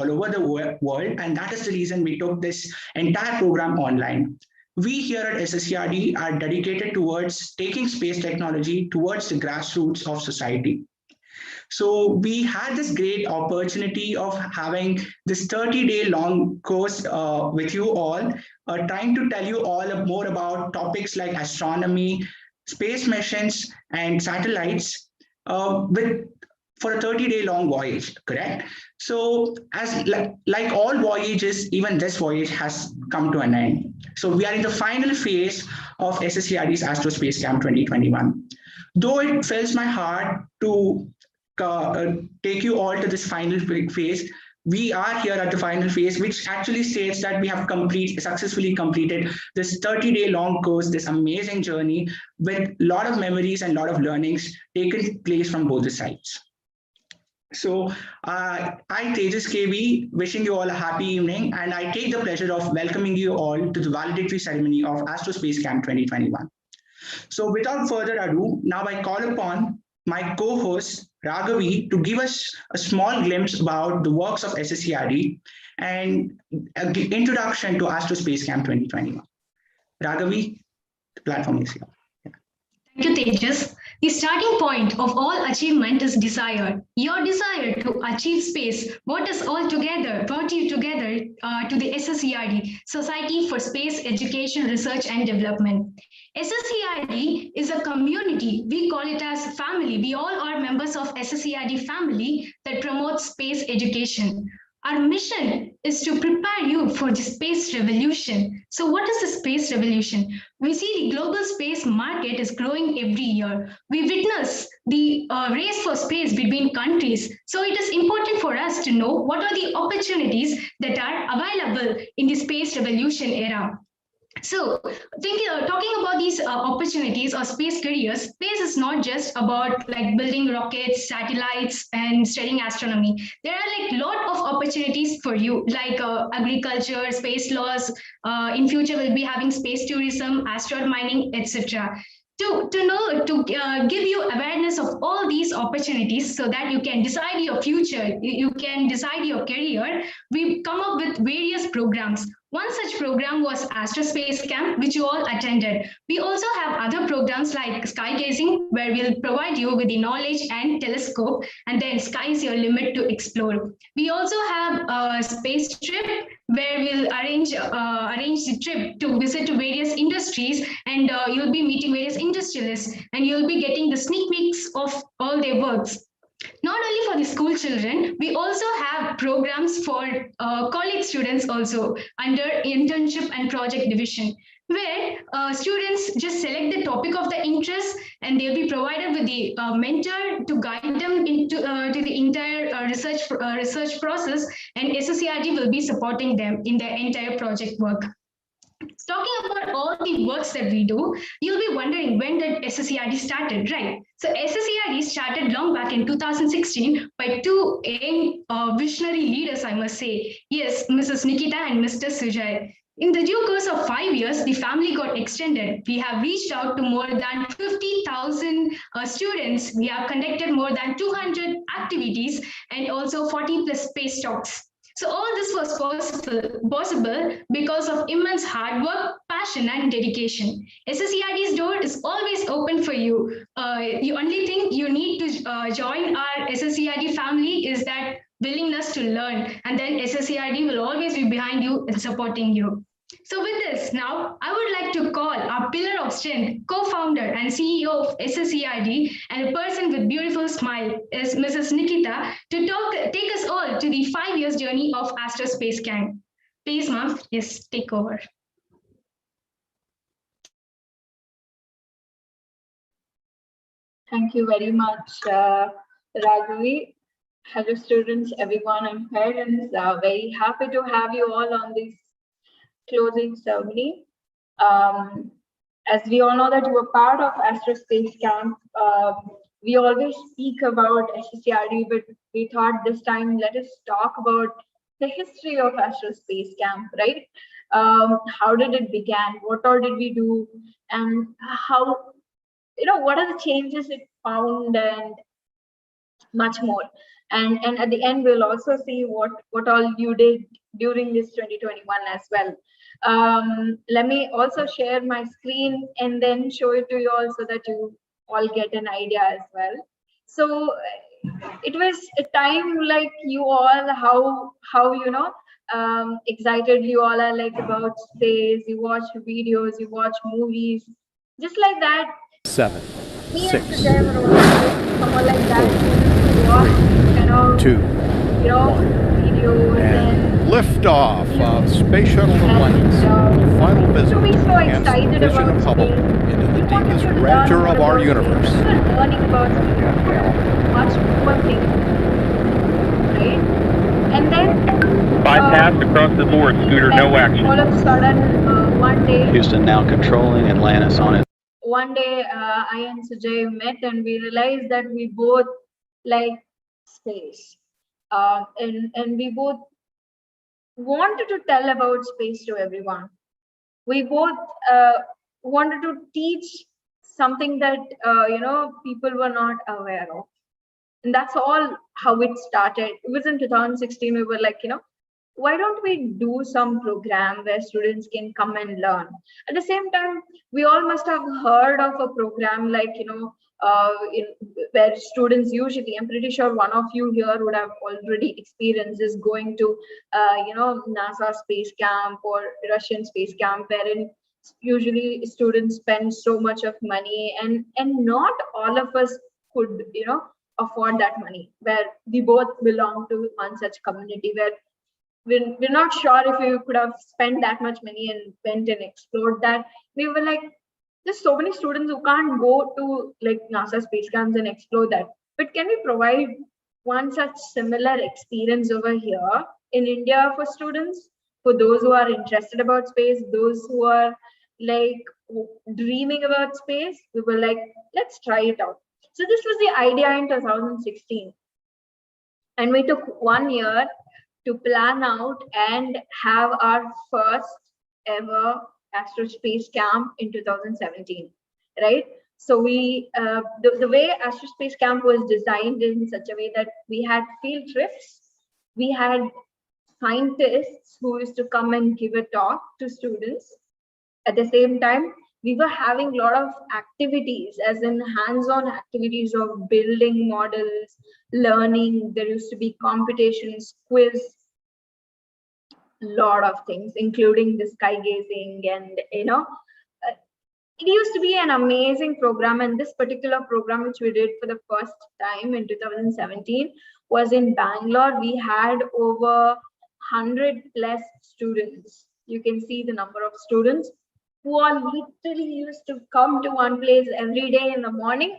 all over the world, and that is the reason we took this entire program online. We here at SSERD are dedicated towards taking space technology towards the grassroots of society. So we had this great opportunity of having this 30-day long course with you all, trying to tell you all more about topics like astronomy, space missions, and satellites for a 30-day long voyage, correct? So as like all voyages, even this voyage has come to an end. So we are in the final phase of SSERD's Astro Space Camp 2021. Though it fills my heart to take you all to this final phase, we are here at the final phase, which actually states that we have successfully completed this 30-day long course, this amazing journey with a lot of memories and a lot of learnings taken place from both the sides. So I, Tejas KV, wishing you all a happy evening, and I take the pleasure of welcoming you all to the valedictory ceremony of Astro Space Camp 2021. So without further ado, now I call upon my co-host Raghavi to give us a small glimpse about the works of SSERD and an introduction to Astro Space Camp 2021. Raghavi, the platform is here. Thank you, Tejas. The starting point of all achievement is desire. Your desire to achieve space brought you together to the SSERD, Society for Space Education, Research and Development. SSERD is a community. We call it as family. We all are members of SSERD family that promotes space education. Our mission is to prepare you for the space revolution. So what is the space revolution? We see the global space market is growing every year. We witness the race for space between countries. So it is important for us to know what are the opportunities that are available in the space revolution era. So talking about these opportunities or space careers, space is not just about like building rockets, satellites, and studying astronomy. There are like a lot of opportunities for you, like agriculture, space laws. In future, we'll be having space tourism, asteroid mining, etc. To give you awareness of all these opportunities so that you can decide your future, you can decide your career, we've come up with various programs. One such program was Astro Space Camp, which you all attended. We also have other programs like sky gazing, where we'll provide you with the knowledge and telescope, and then sky is your limit to explore. We also have a space trip, where we'll arrange the trip to visit to various industries, and you'll be meeting various industrialists, and you'll be getting the sneak peeks of all their works. Not only for the school children, we also have programs for college students also under internship and project division, where students just select the topic of the interest, and they'll be provided with the mentor to guide them into to the entire research process, and SSERD will be supporting them in their entire project work. Talking about all the works that we do, you'll be wondering, when did SSERD started, right? So SSERD started long back in 2016 by two visionary leaders, I must say. Yes, Mrs. Nikita and Mr. Sujay. In the due course of 5 years, the family got extended. We have reached out to more than 50,000 students. We have conducted more than 200 activities and also 40 plus space talks. So all this was possible because of immense hard work, passion, and dedication. SSERD's door is always open for you. The only thing you need to join our SSERD family is that willingness to learn, and then SSERD will always be behind you and supporting you. So with this, now I would like to call our pillar of strength, co-founder and CEO of SSERD, and a person with beautiful smile is Mrs. Nikita, to take us all to the 5 years journey of Astro Space Camp. Please, ma'am, yes, take over. Thank you very much, Raghavi. Hello, students, everyone, and parents. Very happy to have you all on this closing ceremony. As we all know that you were part of Astro Space Camp, we always speak about SSERD, but we thought this time let us talk about the history of Astro Space Camp, right? How did it begin? What all did we do? And how, what are the changes it found? And much more. And at the end, we'll also see what all you did during this 2021 as well. Let me also share my screen and then show it to you all so that you all get an idea as well. So it was a time like you all, how you know, excited you all are like about space. You watch videos, you watch movies, just like that. 7, Me 6, and Sujay were also someone like that. We watch, 2, videos and and liftoff of Space Shuttle Atlantis. The final visit so we to so enhance the excited vision about of Hubble space. into the We wanted deepest to learn rapture more of our about universe. space. We were learning about space, much more things, right? And then bypass across the board, Scooter, no action. All of a sudden, one day, Houston now controlling Atlantis on it. one day, I and Sujay met and we realized that we both like space, and we both wanted to tell about space to everyone. We both wanted to teach something that people were not aware of, and that's all how it started. It was in 2016. We were like, why don't we do some program where students can come and learn? At the same time, we all must have heard of a program like, where students usually, I'm pretty sure one of you here would have already experienced is going to, NASA space camp or Russian space camp, wherein usually students spend so much of money, and not all of us could, afford that money, where we both belong to one such community where we're not sure if we could have spent that much money and went and explored that. We were like, there's so many students who can't go to like NASA space camps and explore that. But can we provide one such similar experience over here in India for students, for those who are interested about space, those who are like dreaming about space? We were like, let's try it out. So this was the idea in 2016. And we took 1 year to plan out and have our first ever Astro Space Camp in 2017, right? So we, the way Astro Space Camp was designed in such a way that we had field trips, we had scientists who used to come and give a talk to students. At the same time, we were having a lot of activities, as in hands-on activities of building models, learning. There used to be competitions, quiz, lot of things, including the sky gazing, and it used to be an amazing program. And this particular program, which we did for the first time in 2017, was in Bangalore. We had over 100 plus students. You can see the number of students who all literally used to come to one place every day in the morning,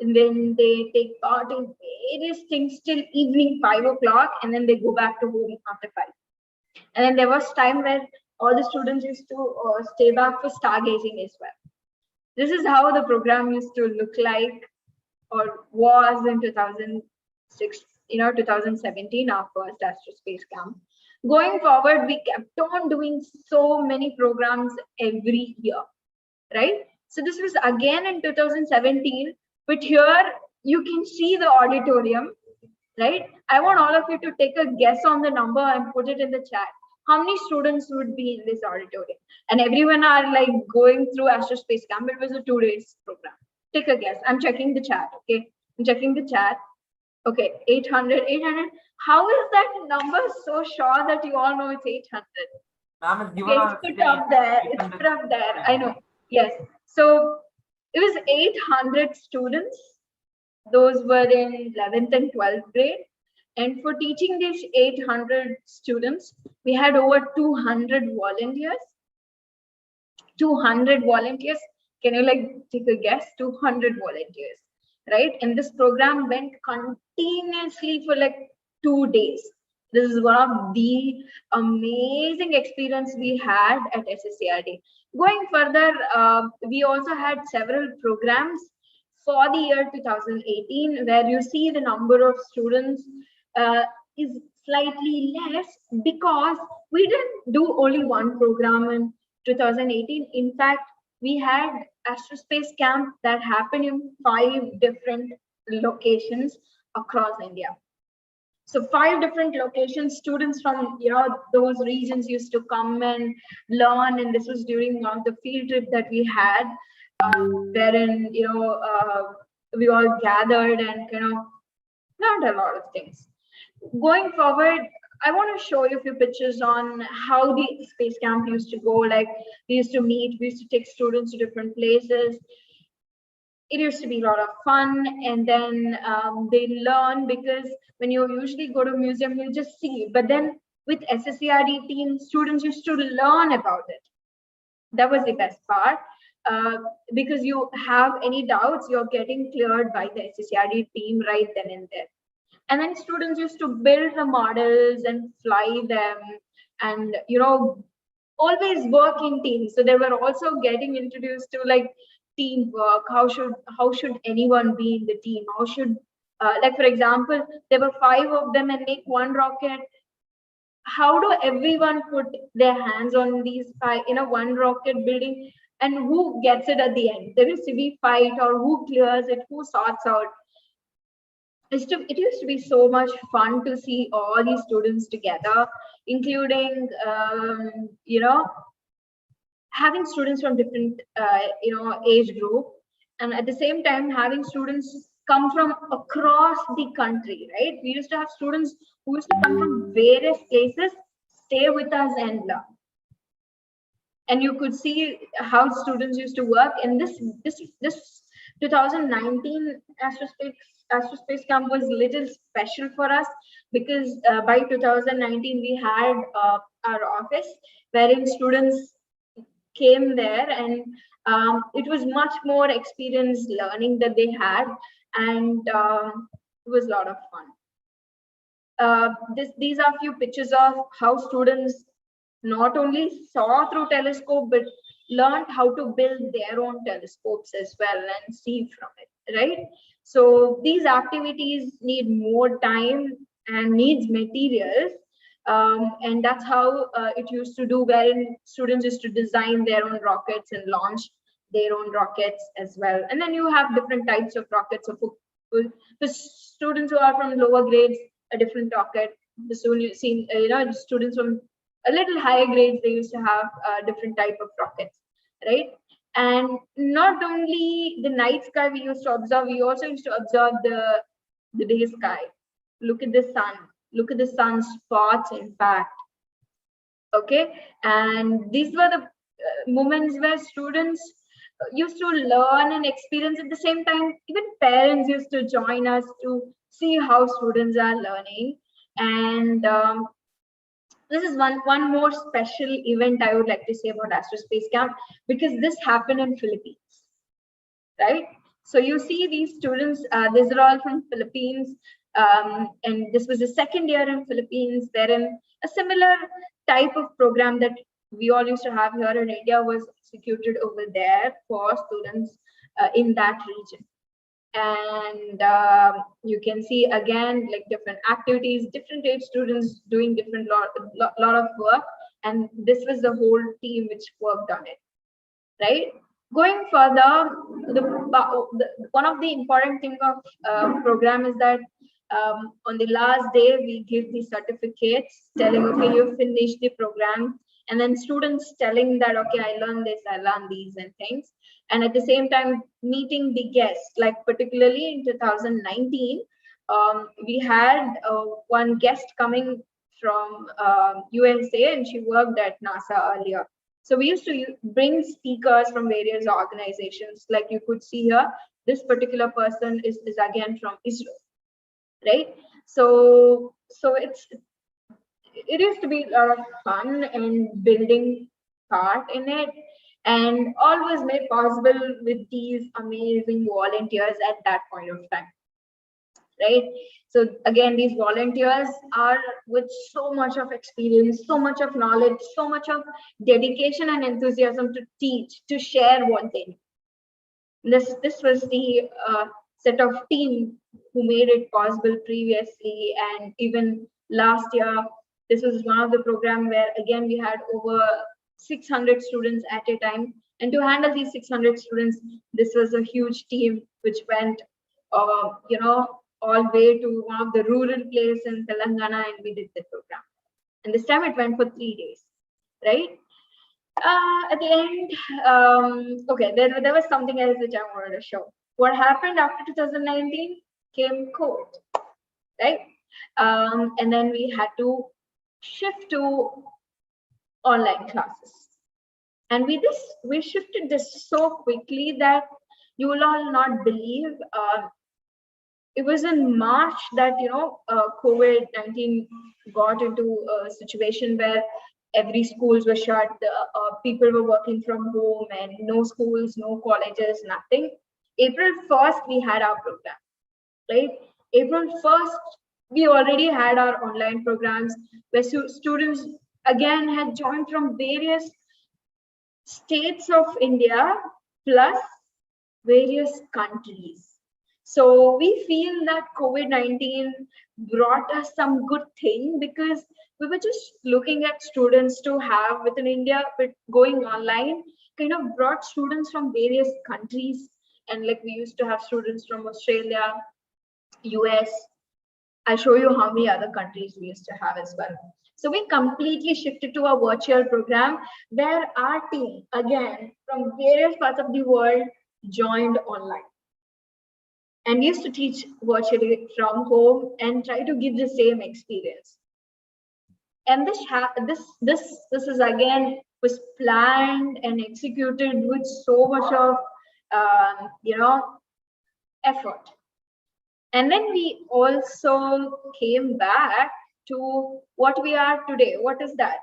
and then they take part in various things till evening 5 o'clock, and then they go back to home after 5. And then there was time where all the students used to stay back for stargazing as well. This is how the program used to look like, or was in 2006, 2017, our first Astro Space Camp. Going forward, we kept on doing so many programs every year, right? So this was again in 2017, but here you can see the auditorium, right? I want all of you to take a guess on the number and put it in the chat. How many students would be in this auditorium? And everyone are like going through Astro Space Camp. It was a 2 days program. Take a guess. I'm checking the chat, okay? I'm checking the chat. Okay, 800. How is that number so sure that you all know it's 800? Okay, it's put up there. It's put up there. I know. Yes. So it was 800 students. Those were in 11th and 12th grade. And for teaching these 800 students, we had over 200 volunteers. 200 volunteers. Can you like take a guess? 200 volunteers, right? And this program went continuously for like 2 days. This is one of the amazing experience we had at SSERD. Going further, we also had several programs for the year 2018, where you see the number of students is slightly less, because we didn't do only one program in 2018. In fact, we had Astro Space Camp that happened in 5 different locations across India. So 5 different locations, students from those regions used to come and learn, and this was during one of the field trip that we had, wherein we all gathered and learned a lot of things. Going forward, I want to show you a few pictures on how the space camp used to go. Like, we used to meet, we used to take students to different places. It used to be a lot of fun, and then they learn, because when you usually go to a museum, you just see, but then with SSERD team, students used to learn about it. That was the best part, because you have any doubts, you're getting cleared by the SSERD team right then and there. And then students used to build the models and fly them, and always work in teams. So they were also getting introduced to like teamwork. How should anyone be in the team? How should like, for example, there were 5 of them and make one rocket. How do everyone put their hands on these 5 one rocket building, and who gets it at the end? There used to be fight, or who clears it, who sorts out. It used to be so much fun to see all these students together, including having students from different age group, and at the same time having students come from across the country, right? We used to have students who used to come from various places, stay with us and learn. And you could see how students used to work. And this 2019 Astrospace Camp was little special for us, because by 2019 we had our office wherein students came there, and it was much more experience learning that they had, and it was a lot of fun. These are a few pictures of how students not only saw through telescope, but learned how to build their own telescopes as well and see from it, right? So these activities need more time and needs materials, and that's how it used to do, wherein students used to design their own rockets and launch their own rockets as well. And then you have different types of rockets. So for the students who are from lower grades, a different rocket. The students from a little higher grades, they used to have a different type of rockets, right? And not only the night sky we used to observe, we also used to observe the day sky. Look at the sun. Look at the sun spots, in fact. Okay, and these were the moments where students used to learn and experience. At the same time, even parents used to join us to see how students are learning. And this is one more special event I would like to say about Astrospace Camp, because this happened in Philippines, right? So you see these students, these are all from Philippines, and this was the second year in Philippines, wherein a similar type of program that we all used to have here in India was executed over there for students in that region. And you can see again, like, different activities, different age students doing different lot of work, and this was the whole team which worked on it, right? Going further, one of the important thing of program is that on the last day we give the certificates telling, okay, you finished the program, and then students telling that, okay, I learned this, I learned these and things. And at the same time meeting the guests, like particularly in 2019, we had one guest coming from USA, and she worked at NASA earlier. So we used to bring speakers from various organizations. Like you could see here, this particular person is again from Israel, right? So it used to be a lot of fun and building part in it, and all was made possible with these amazing volunteers at that point of time, right? So again, these volunteers are with so much of experience, so much of knowledge, so much of dedication and enthusiasm to teach, to share what they know. This was the set of team who made it possible previously, and even last year, this was one of the program where again we had over 600 students at a time, and to handle these 600 students, this was a huge team which went all the way to one of the rural place in Telangana, and we did the program. And this time it went for 3 days, right? At the end, okay, there was something else which I wanted to show. What happened after 2019 came COVID, right? And then we had to shift to online classes. And we shifted this so quickly that you will all not believe. It was in March that COVID-19 got into a situation where every schools were shut, people were working from home, and no schools, no colleges, nothing. April 1st, we had our program, right? April 1st, we already had our online programs where students again had joined from various states of India plus various countries. So we feel that COVID-19 brought us some good thing, because we were just looking at students to have within India, but going online kind of brought students from various countries. And like we used to have students from Australia, US. I'll show you how many other countries we used to have as well. So we completely shifted to a virtual program where our team, again, from various parts of the world, joined online. And we used to teach virtually from home and try to give the same experience. And this is again was planned and executed with so much of effort. And then we also came back to what we are today. What is that?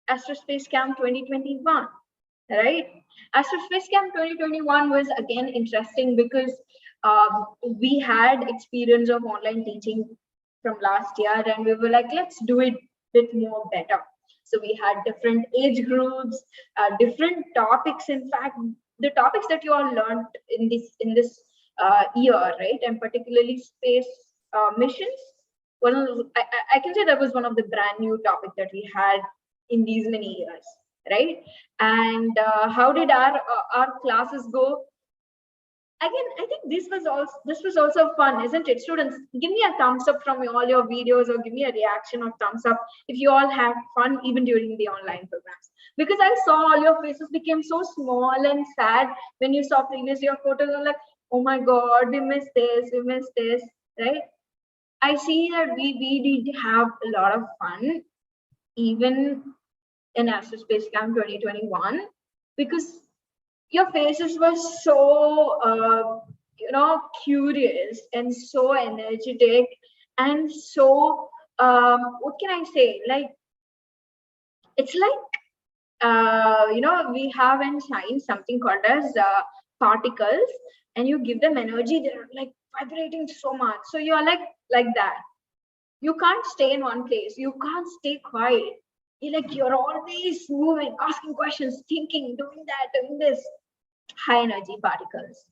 Astro Space Camp 2021, right? Astro Space Camp 2021 was again interesting because we had experience of online teaching from last year, and we were like, let's do it a bit more better. So we had different age groups, different topics. In fact, the topics that you all learned in this year, right, and particularly space missions. I can say that was one of the brand new topic that we had in these many years, right? And how did our classes go? Again, I think this was also fun, isn't it? Students, give me a thumbs up from all your videos, or give me a reaction or thumbs up if you all had fun even during the online programs. Because I saw all your faces became so small and sad when you saw previous year photos. You're like, oh my God, we missed this, right? I see that we did have a lot of fun even in Astro Space Camp 2021, because your faces were so curious and so energetic and so what can I say, like it's like we have in science something called as particles, and you give them energy, they're like vibrating so much, so you're like that. You can't stay in one place, you can't stay quiet. You're always moving, asking questions, thinking, doing that, doing this. High energy particles.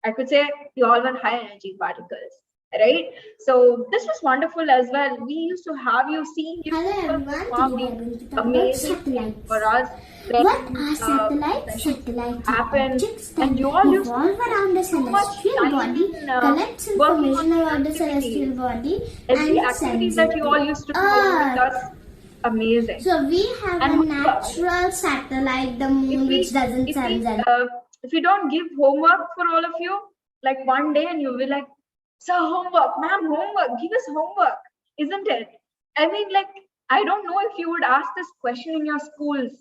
I could say you all were high energy particles, right? So this was wonderful as well. We used to have you see. Hello everyone, today we are going to talk about satellites. For us, what are satellites? Satellites are objects that revolve around a celestial body, collects information about the celestial body, and sends that you all used to do with us. Amazing. So we have a natural satellite, the moon, which doesn't send any. If you don't give homework for all of you, like one day, and you'll be like, "Sir, homework, ma'am, homework, give us homework," isn't it? I mean, like, I don't know if you would ask this question in your schools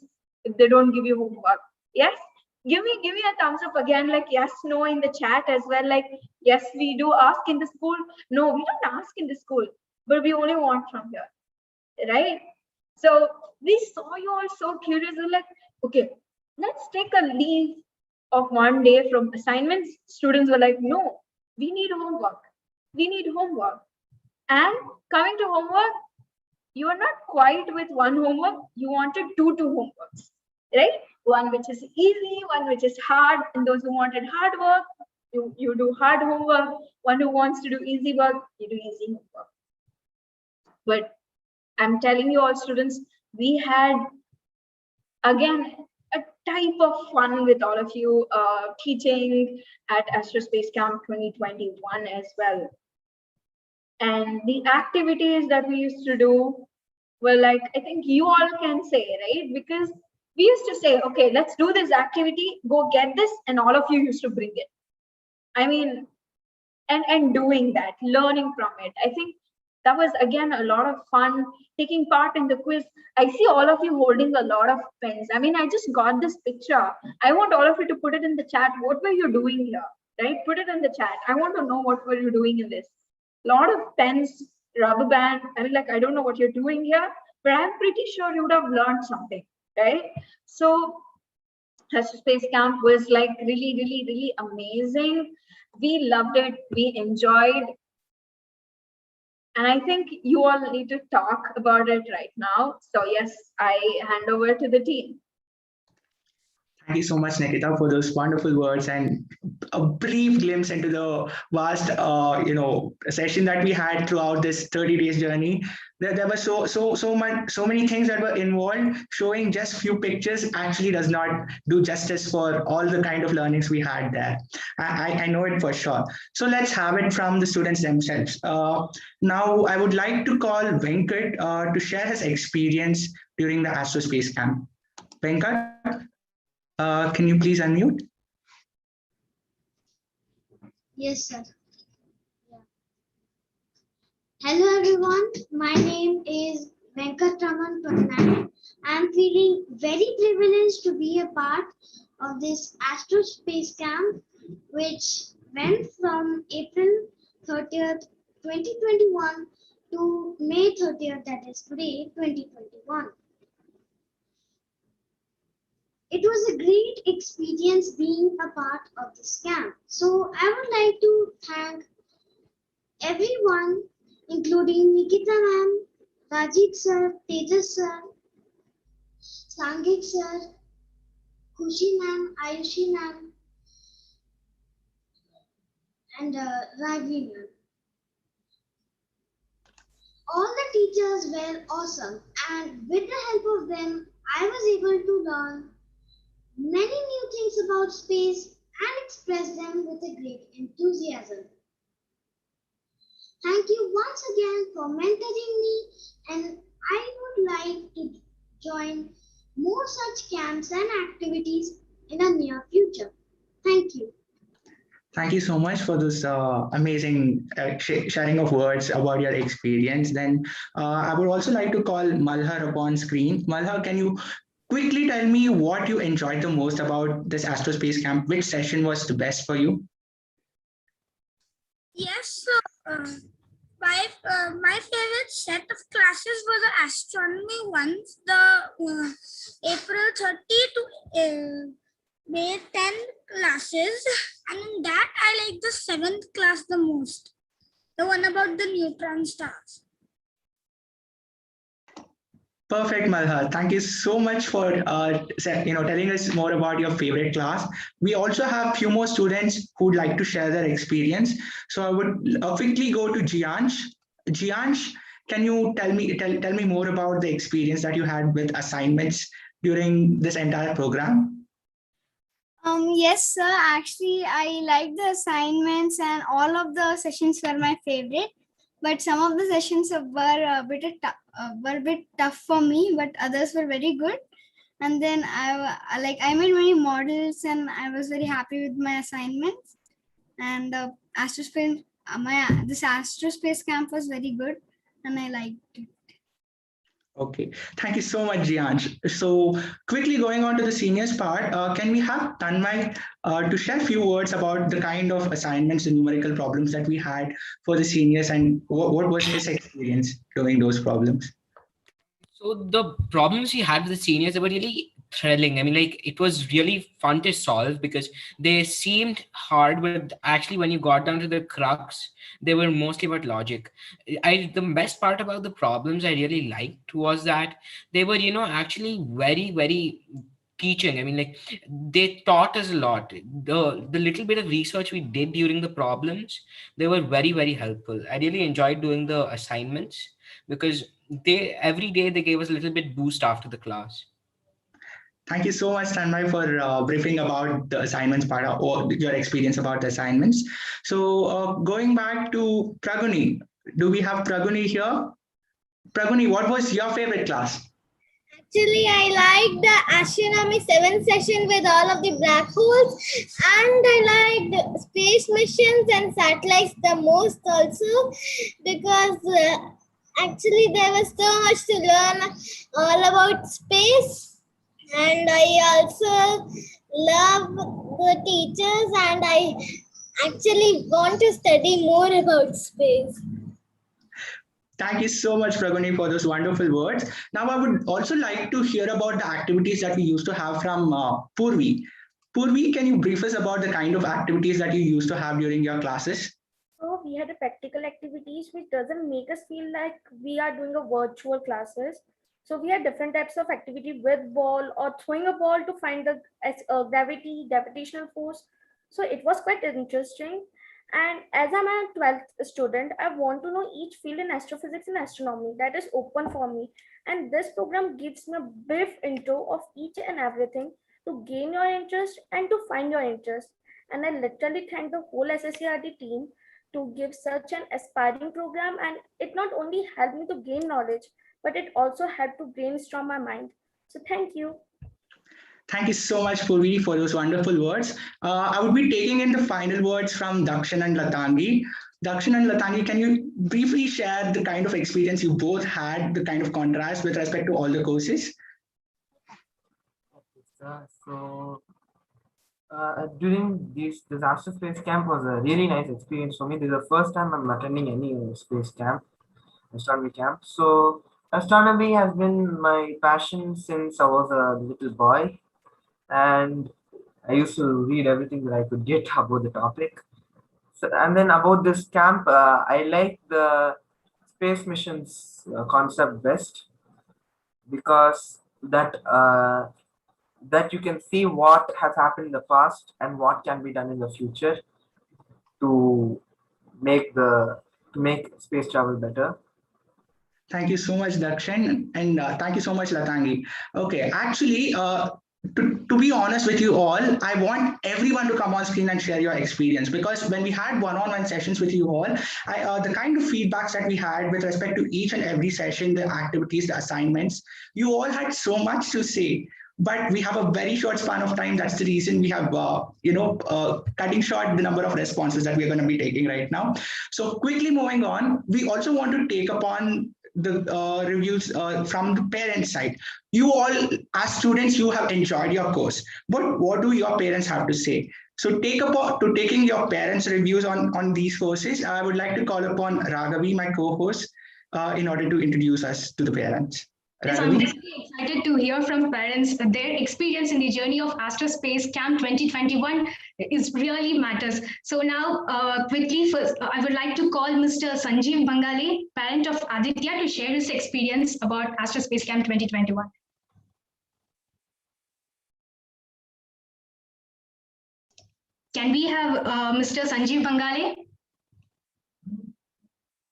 if they don't give you homework. Yes, give me a thumbs up again, like yes, no in the chat as well. Like yes, we do ask in the school. No, we don't ask in the school, but we only want from here, right? So we saw you all so curious. We're like, okay, let's take a leave of one day from assignments. Students were like, no, we need homework. We need homework. And coming to homework, you are not quite with one homework. You wanted two homeworks, right? One which is easy, one which is hard. And those who wanted hard work, you do hard homework. One who wants to do easy work, you do easy homework. But I'm telling you all, students, we had, again, a type of fun with all of you teaching at Astro Space Camp 2021 as well. And the activities that we used to do were like, I think you all can say, right? Because we used to say, okay, let's do this activity, go get this, and all of you used to bring it. I mean, and doing that, learning from it. I think that was again a lot of fun, taking part in the quiz. I see all of you holding a lot of pens. I mean, I just got this picture. I want all of you to put it in the chat. What were you doing here? Right? Put it in the chat. I want to know what were you doing in this. A lot of pens, rubber band. I mean, like, I don't know what you're doing here, but I'm pretty sure you would have learned something, right? So Astro Space Camp was like really, really, really amazing. We loved it. We enjoyed. And I think you all need to talk about it right now. So yes, I hand over to the team. Thank you so much, Nikita, for those wonderful words and a brief glimpse into the vast, session that we had throughout this 30 days journey. There were so many things that were involved. Showing just few pictures actually does not do justice for all the kind of learnings we had there. I know it for sure. So let's have it from the students themselves. Now, I would like to call Venkat to share his experience during the Astro Space Camp. Venkat? Can you please unmute? Yes, sir. Yeah. Hello, everyone. My name is Venkatraman Patnaik. I am feeling very privileged to be a part of this Astro Space Camp, which went from April 30th, 2021 to May 30th, that is today, 2021. It was a great experience being a part of this camp. So I would like to thank everyone, including Nikita ma'am, Rajit sir, Tejas sir, Sangik sir, Khushi ma'am, Ayushi ma'am, and Ravi ma'am. All the teachers were awesome, and with the help of them, I was able to learn many new things about space and express them with a great enthusiasm. Thank you once again for mentoring me, and I would like to join more such camps and activities in the near future. Thank you. Thank you so much for this amazing sharing of words about your experience. Then I would also like to call Malhar upon screen. Malhar, can you quickly tell me what you enjoyed the most about this Astro Space Camp? Which session was the best for you? Yes, my favorite set of classes were the astronomy ones, the April 30 to May 10 classes, and in that I like the 7th class the most, the one about the neutron stars. Perfect, Malhar. Thank you so much for telling us more about your favorite class. We also have a few more students who'd like to share their experience. So I would quickly go to Jiansh. Jiansh, can you tell me more about the experience that you had with assignments during this entire program? Yes, sir. Actually, I like the assignments and all of the sessions were my favorite. But some of the sessions were a bit tough for me, but others were very good. And then I made many models, and I was very happy with my assignments. And this Astro Space Camp was very good, and I liked it. Okay, thank you so much, Jiansh. So quickly going on to the seniors part, can we have Tanmay to share a few words about the kind of assignments and numerical problems that we had for the seniors, and what was his experience doing those problems? So the problems we had with the seniors, they were really thrilling. I mean, like, it was really fun to solve because they seemed hard, but actually when you got down to the crux, they were mostly about logic. The best part about the problems I really liked was that they were, actually very, very teaching. I mean, like, they taught us a lot. The little bit of research we did during the problems, they were very, very helpful. I really enjoyed doing the assignments because every day they gave us a little bit boost after the class. Thank you so much, Tanmay, for briefing about the assignments part or your experience about the assignments. So going back to Praguni, Do we have Praguni here? Praguni, what was your favorite class? Actually, I like the astronomy 7th session with all of the black holes, and I like the space missions and satellites the most also, because actually there was so much to learn all about space, and I also love the teachers, and I actually want to study more about space. Thank you so much, Praguni, for those wonderful words. Now, I would also like to hear about the activities that we used to have from Purvi. Purvi, can you brief us about the kind of activities that you used to have during your classes? So we had a practical activities which doesn't make us feel like we are doing a virtual classes. So we had different types of activity with ball or throwing a ball to find the gravitational force. So it was quite interesting. And as I'm a 12th student, I want to know each field in astrophysics and astronomy that is open for me. And this program gives me a brief intro of each and everything to gain your interest and to find your interest. And I literally thank the whole SSERD team to give such an aspiring program, and it not only helped me to gain knowledge, but it also helped to brainstorm my mind. So thank you. Thank you so much, Purvi, for those wonderful words. I would be taking in the final words from Dakshin and Latangi. Dakshin and Latangi, can you briefly share the kind of experience you both had, the kind of contrast with respect to all the courses? So during this Astro Space Camp was a really nice experience for me. This is the first time I'm attending any space camp, astronomy camp. So astronomy has been my passion since I was a little boy, and I used to read everything that I could get about the topic. So, and then about this camp, I like the space missions concept best, because that you can see what has happened in the past and what can be done in the future to make space travel better. Thank you so much, Dakshin, and thank you so much, Latangi. Okay, actually, to be honest with you all, I want everyone to come on screen and share your experience, because when we had one-on-one sessions with you all, the kind of feedbacks that we had with respect to each and every session, the activities, the assignments, you all had so much to say. But we have a very short span of time. That's the reason we have, cutting short the number of responses that we're going to be taking right now. So quickly moving on, we also want to take upon the reviews from the parent side. You all, as students, you have enjoyed your course, but what do your parents have to say? So taking your parents' reviews on these courses, I would like to call upon Raghavi, my co-host, in order to introduce us to the parents. Yes, I'm really excited to hear from parents. Their experience in the journey of Astro Space Camp 2021 is really matters. So now, quickly, first, I would like to call Mr. Sanjeev Bangale, parent of Aditya, to share his experience about Astro Space Camp 2021. Can we have Mr. Sanjeev Bangale?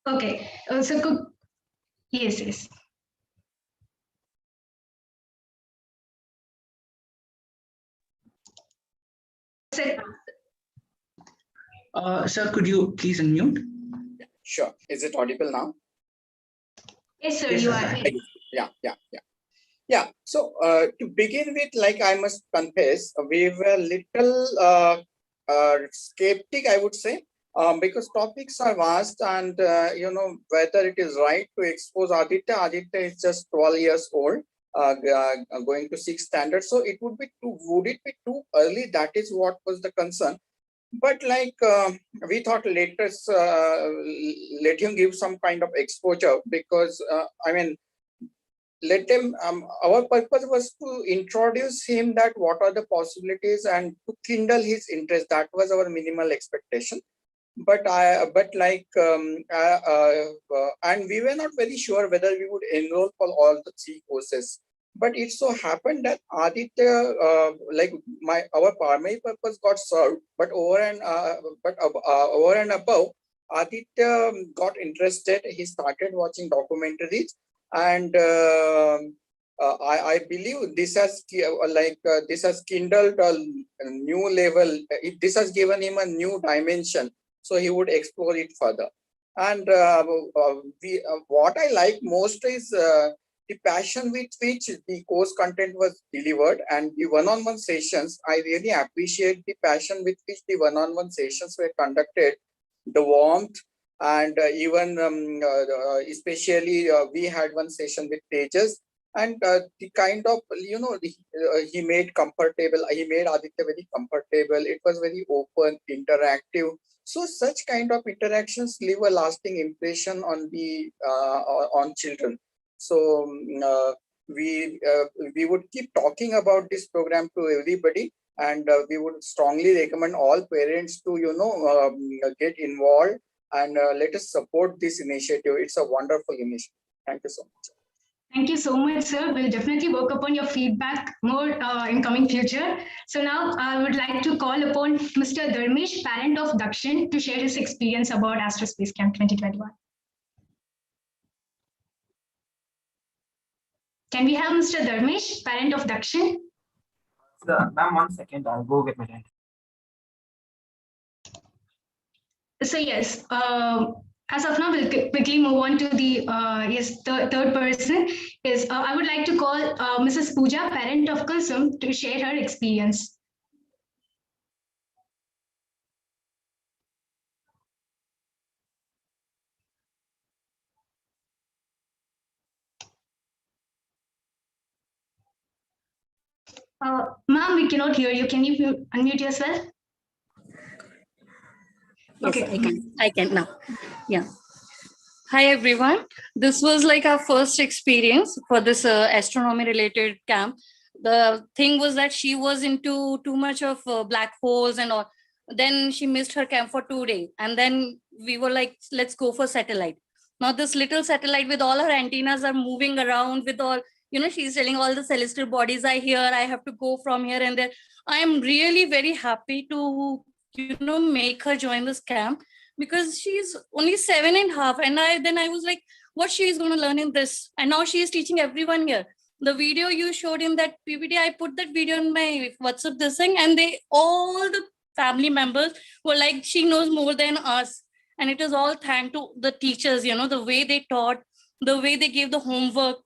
Okay, yes. Sir, could you please unmute? Sure. Is it audible now? Yes, sir, you are. Yeah. So to begin with, like I must confess, we were little skeptic, I would say, because topics are vast, and whether it is right to expose Aditya. Aditya is just 12 years old, going to 6th standard. So would it be too early? That is what was the concern. But like we thought, let him give some kind of exposure, because let him. Our purpose was to introduce him that what are the possibilities and to kindle his interest. That was our minimal expectation. But and we were not very sure whether we would enroll for all the 3 courses. But it so happened that Aditya, our primary purpose got served, but over and above, Aditya got interested. He started watching documentaries, and I believe this has kindled a new level. This has given him a new dimension, so he would explore it further. And what I like most is the passion with which the course content was delivered, and the one-on-one sessions. I really appreciate the passion with which the one-on-one sessions were conducted, the warmth, and even especially we had one session with Tejas, and the kind of, he made comfortable, he made Aditya very comfortable. It was very open, interactive. So such kind of interactions leave a lasting impression on the on children. So we would keep talking about this program to everybody, and we would strongly recommend all parents to get involved, and let us support this initiative. It's a wonderful initiative. Thank you so much. Thank you so much, sir. We'll definitely work upon your feedback more in coming future. So now I would like to call upon Mr. Dharmesh, parent of Dakshin, to share his experience about Astro Space Camp 2021. Can we have Mr. Dharmesh, parent of Dakshin? Ma'am, 1 second. I'll go get my dad. So yes, as of now, we'll quickly move on to the third person. I would like to call Mrs. Pooja, parent of Kulsum, to share her experience. Ma'am, we cannot hear you. Can you unmute yourself? Yes, okay. I can now. Yeah. Hi, everyone. This was like our first experience for this astronomy related camp. The thing was that she was into too much of black holes and all. Then she missed her camp for 2 days. And then we were like, let's go for satellite. Now this little satellite with all her antennas are moving around with all, she's telling all the celestial bodies are here. I have to go from here and there. I am really very happy to, make her join this camp, because she's only 7.5. And I was like, what she is going to learn in this? And now she is teaching everyone here. The video you showed in that PPT, I put that video in my WhatsApp this thing, and all the family members were like, she knows more than us. And it is all thanks to the teachers, the way they taught, the way they gave the homework.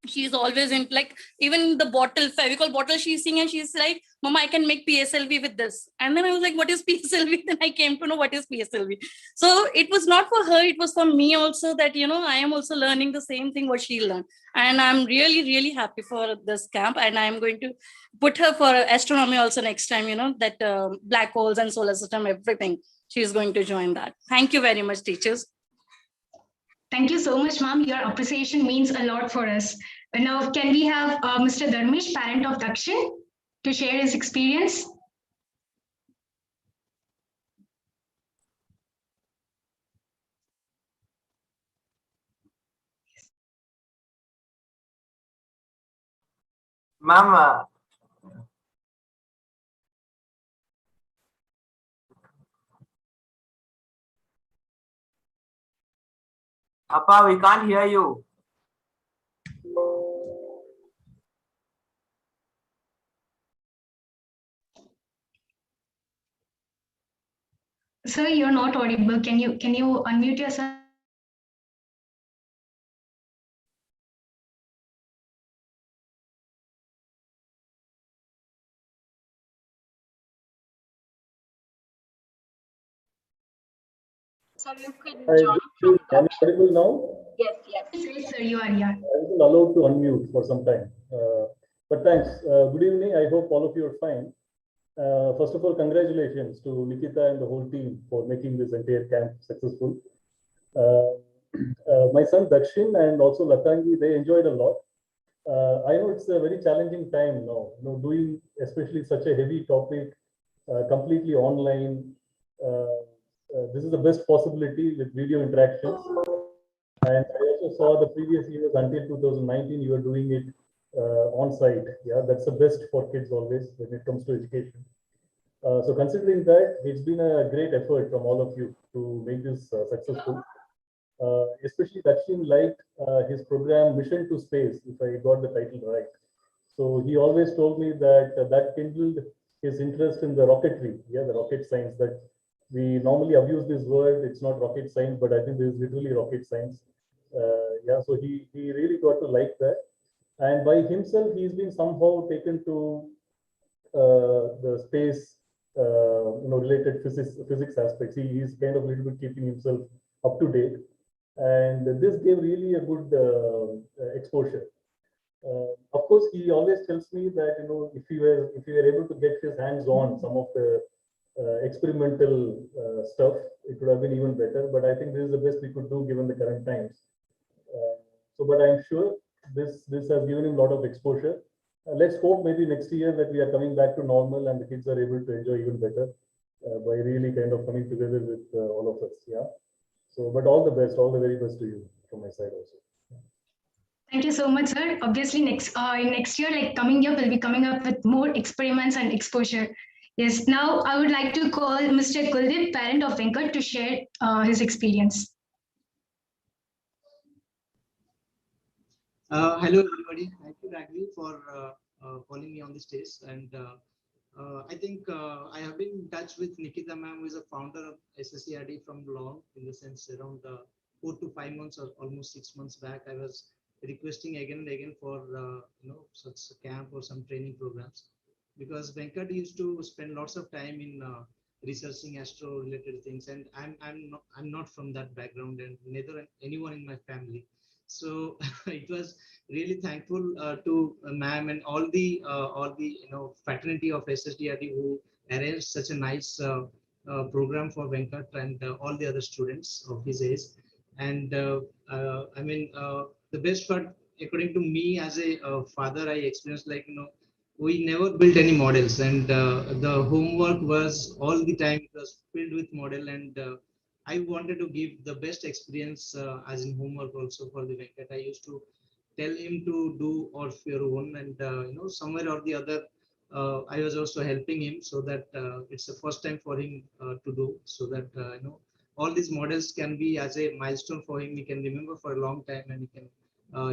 She's always in, like, even the bottle, Fevicol bottle she's seeing, and she's like, Mama, I can make PSLV with this. And then I was like, what is PSLV? Then I came to know what is PSLV. So it was not for her, it was for me also, that, I am also learning the same thing what she learned. And I'm really, really happy for this camp. And I'm going to put her for astronomy also next time, that black holes and solar system, everything. She's going to join that. Thank you very much, teachers. Thank you so much, ma'am. Your appreciation means a lot for us. Now, can we have Mr. Dharmesh, parent of Dakshin, to share his experience? Ma'am, Appa, we can't hear you. Sir, you're not audible. Can you unmute yourself? So you can join. Am I audible now? Yes, yes. Yes, sir, you are here. I wasn't allowed to unmute for some time. But thanks. Good evening. I hope all of you are fine. First of all, congratulations to Nikita and the whole team for making this entire camp successful. My son Dakshin and also Latangi, they enjoyed a lot. I know it's a very challenging time now, doing especially such a heavy topic completely online. This is the best possibility with video interactions. And I also saw the previous years until 2019, you were doing it on site. Yeah, that's the best for kids always when it comes to education. So considering that, it's been a great effort from all of you to make this successful. Especially Dakshin liked his program Mission to Space, if I got the title right. So he always told me that that kindled his interest in the rocketry, the rocket science, that We normally abuse this word. It's not rocket science, but I think this is literally rocket science. Yeah, so he really got to like that. And by himself, he's been somehow taken to the space, related physics aspects. He's kind of a little bit keeping himself up to date. And this gave really a good exposure. Of course, he always tells me that if he were able to get his hands on some of the experimental stuff, it would have been even better. But I think this is the best we could do given the current times. But I'm sure this has given him a lot of exposure. Let's hope maybe next year that we are coming back to normal and the kids are able to enjoy even better by really kind of coming together with all of us. Yeah. So, but all the best, all the very best to you from my side also. Thank you so much, sir. Obviously, next year, like coming year, we'll be coming up with more experiments and exposure. Yes. Now, I would like to call Mr. Kuldeep, parent of Venkat, to share his experience. Hello, everybody. Thank you, Raghavi, for calling me on the stage. And I think I have been in touch with Nikita ma'am, who is a founder of SSERD from long, in the sense around 4 to 5 months or almost 6 months back. I was requesting again and again for such a camp or some training programs, because Venkat used to spend lots of time in researching Astro related things, and I'm not from that background, and neither anyone in my family. So it was really thankful to ma'am and all the fraternity of SSDRD who arranged such a nice program for Venkat and all the other students of his age. And I mean, the best part, according to me as a father, I experienced, like, we never built any models, and the homework was all the time, it was filled with model, and I wanted to give the best experience as in homework also for the Venkat. I used to tell him to do or your own, and somewhere or the other, I was also helping him, so that it's the first time for him to do, so that all these models can be as a milestone for him. He can remember for a long time, and he can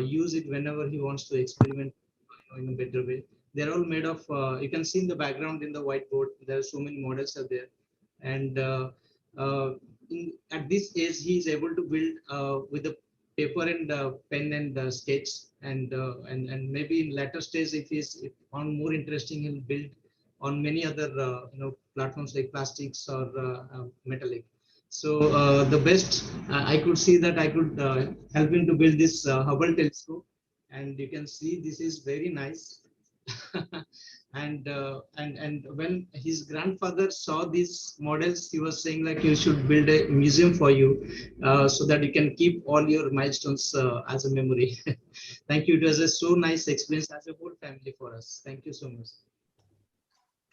use it whenever he wants to experiment in a better way. They're all made of, you can see in the background in the whiteboard, there are so many models are there. And at this age, he is able to build with the paper and pen and sketch, and maybe in later stage, if he's found more interesting, he'll build on many other platforms like plastics or metallic. So the best I could see that I could help him to build this Hubble telescope, and you can see this is very nice. And when his grandfather saw these models, he was saying, like, you should build a museum for you, so that you can keep all your milestones as a memory. Thank you. It was a so nice experience as a whole family for us. Thank you so much.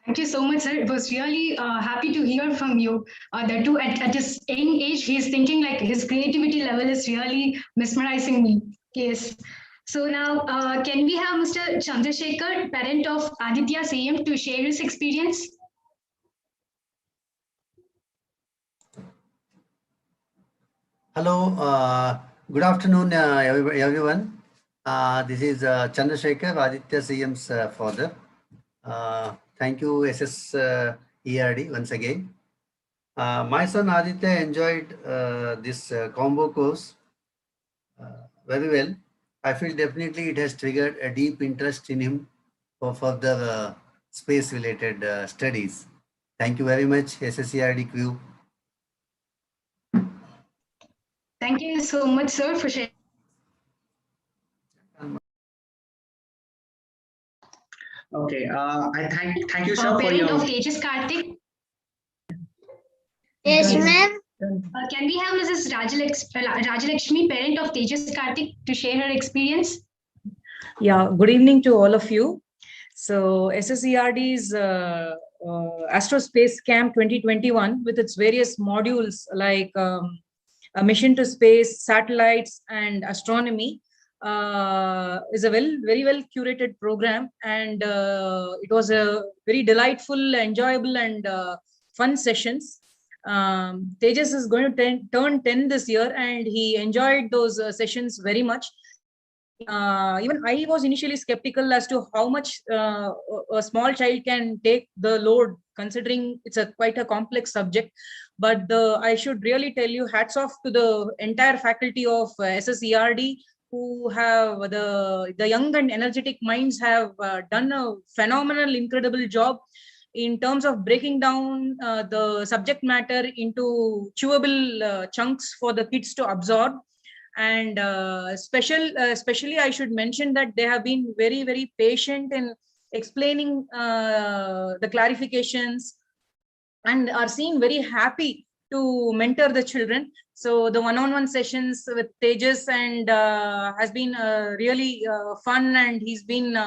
Thank you so much, sir. It was really happy to hear from you that too at his young age, he's thinking like his creativity level is really mesmerizing me. Yes. So now, can we have Mr. Chandrasekhar, parent of Aditya CM, to share his experience? Hello, good afternoon, everyone. This is Chandrasekhar, Aditya CM's father. Thank you, SSERD, once again. My son Aditya enjoyed this combo course very well. I feel definitely it has triggered a deep interest in him for further space-related studies. Thank you very much, SSERD crew. Thank you so much, sir, for sharing. Okay, I thank you, sir, for Parent your. of Tejas Karthik. Yes, ma'am. Can we have Mrs. Rajalakshmi, parent of Tejas Karthik, to share her experience? Yeah, good evening to all of you. So SSERD's Astro Space Camp 2021, with its various modules like a mission to space, satellites, and astronomy, is a very well curated program, and it was a very delightful, enjoyable, and fun sessions. Tejas is going to turn 10 this year, and he enjoyed those sessions very much. even I was initially skeptical as to how much a small child can take the load, considering it's quite a complex subject. But I should really tell you, hats off to the entire faculty of SSERD, who have the young and energetic minds have done a phenomenal, incredible job in terms of breaking down the subject matter into chewable chunks for the kids to absorb. And especially I should mention that they have been very, very patient in explaining the clarifications, and are seen very happy to mentor the children. So the one-on-one sessions with Tejas and has been really fun, and he's been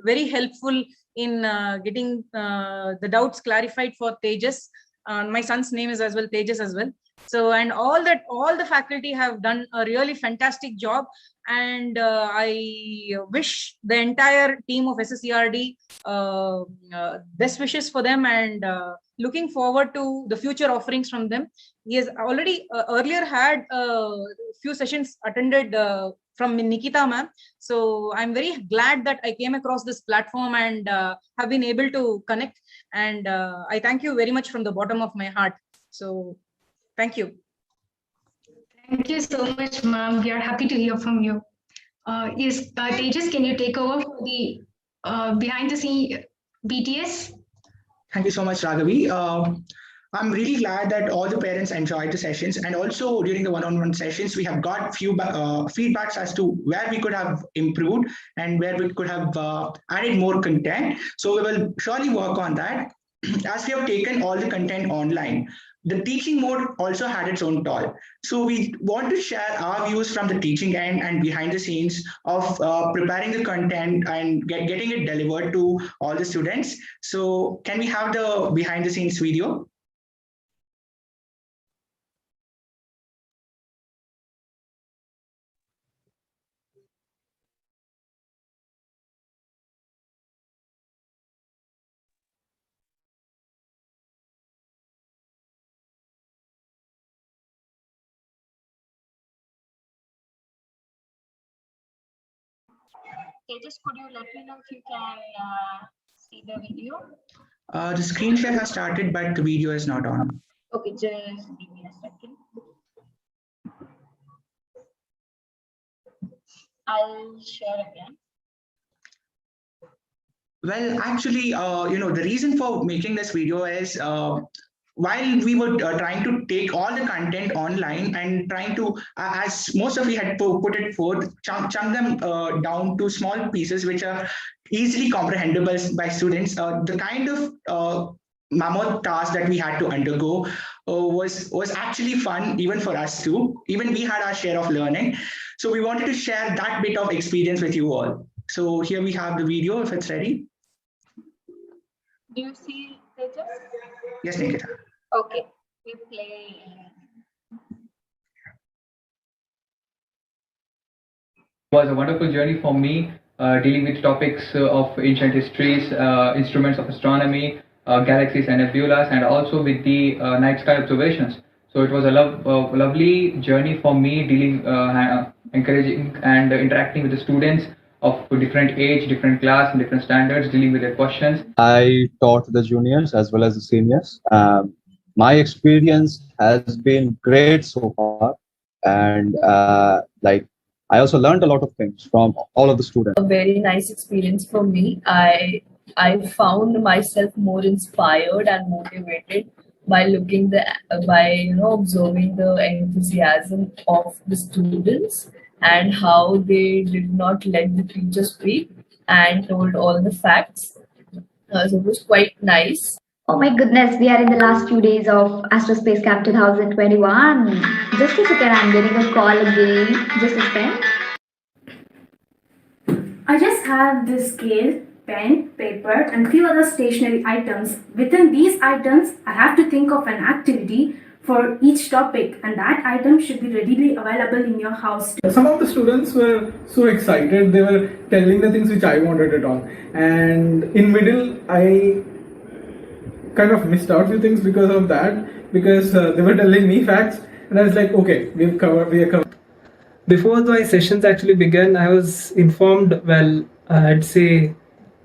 very helpful in getting the doubts clarified for Tejas. My son's name is as well Tejas as well. So, and all the faculty have done a really fantastic job, and I wish the entire team of SSERD best wishes for them, and looking forward to the future offerings from them. He has already earlier had a few sessions attended from Nikita ma'am. So I'm very glad that I came across this platform and have been able to connect. And I thank you very much from the bottom of my heart. So thank you. Thank you so much, ma'am. We are happy to hear from you. Tejas, can you take over for the behind the scene BTS? Thank you so much, Raghavi. I'm really glad that all the parents enjoyed the sessions, and also during the one-on-one sessions, we have got few feedbacks as to where we could have improved and where we could have added more content. So we will surely work on that. As we have taken all the content online, the teaching mode also had its own toll. So we want to share our views from the teaching end and behind the scenes of preparing the content and getting it delivered to all the students. So can we have the behind the scenes video? Tejas, could you let me know if you can see the video? The screen share has started, but the video is not on. Okay, just give me a second. I'll share again. Well, actually, the reason for making this video is while we were trying to take all the content online and trying to, as most of we had put it forth, chunk them down to small pieces which are easily comprehensible by students. The kind of mammoth task that we had to undergo was actually fun even for us too. Even we had our share of learning. So we wanted to share that bit of experience with you all. So here we have the video if it's ready. Do you see Tejas? Yes, Nikita. Okay, we play. It was a wonderful journey for me, dealing with topics of ancient histories, instruments of astronomy, galaxies and nebulas, and also with the night sky observations. So it was a lovely journey for me, dealing, encouraging and interacting with the students of different age, different class, and different standards, dealing with their questions. I taught the juniors as well as the seniors. My experience has been great so far, and I also learned a lot of things from all of the students. A very nice experience for me. I found myself more inspired and motivated by observing the enthusiasm of the students and how they did not let the teacher speak and told all the facts. So it was quite nice. Oh my goodness, we are in the last few days of Astro Space Camp 2021. Just a second, I'm getting a call again. Just a second. I just have this scale, pen, paper, and few other stationery items. Within these items, I have to think of an activity for each topic, and that item should be readily available in your house. Some of the students were so excited, they were telling the things which I wanted to talk, and in middle I kind of missed out few things because of that, because they were telling me facts and I was like, okay, we are covered. Before my sessions actually began, I was informed, well, I'd say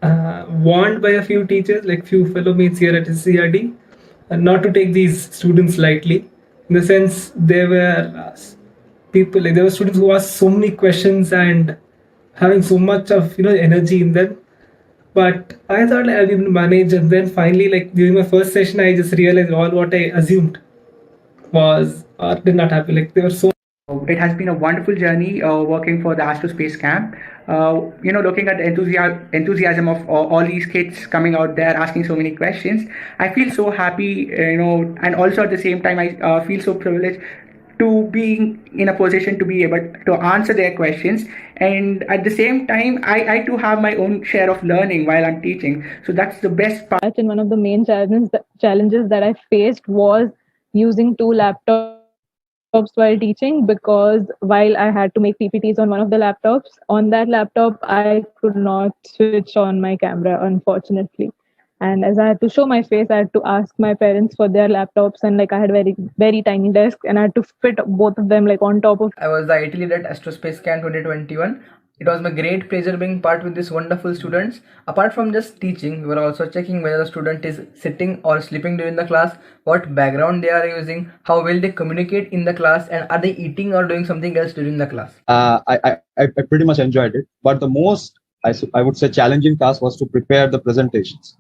warned by a few teachers, like few fellow mates here at SSERD, not to take these students lightly. In the sense, there were people, like there were students who asked so many questions and having so much of energy in them. But I thought I'll be able to manage, and then finally, like during my first session, I just realized all what I assumed was did not happen. Like there were so. It has been a wonderful journey working for the Astro Space Camp. Looking at the enthusiasm of all these kids coming out there asking so many questions, I feel so happy, and also at the same time, I feel so privileged to be in a position to be able to answer their questions. And at the same time, I too have my own share of learning while I'm teaching. So that's the best part. And one of the main challenges that I faced was using two laptops while teaching, because while I had to make PPTs on one of the laptops, on that laptop I could not switch on my camera, unfortunately. And as I had to show my face, I had to ask my parents for their laptops, and like I had very tiny desk, and I had to fit both of them like on top of. I was the IT lead at Astro Space Camp 2021. It was my great pleasure being part with these wonderful students. Apart from just teaching, we were also checking whether the student is sitting or sleeping during the class, what background they are using, how well they communicate in the class, and are they eating or doing something else during the class. I pretty much enjoyed it, but the most I would say challenging task was to prepare the presentations.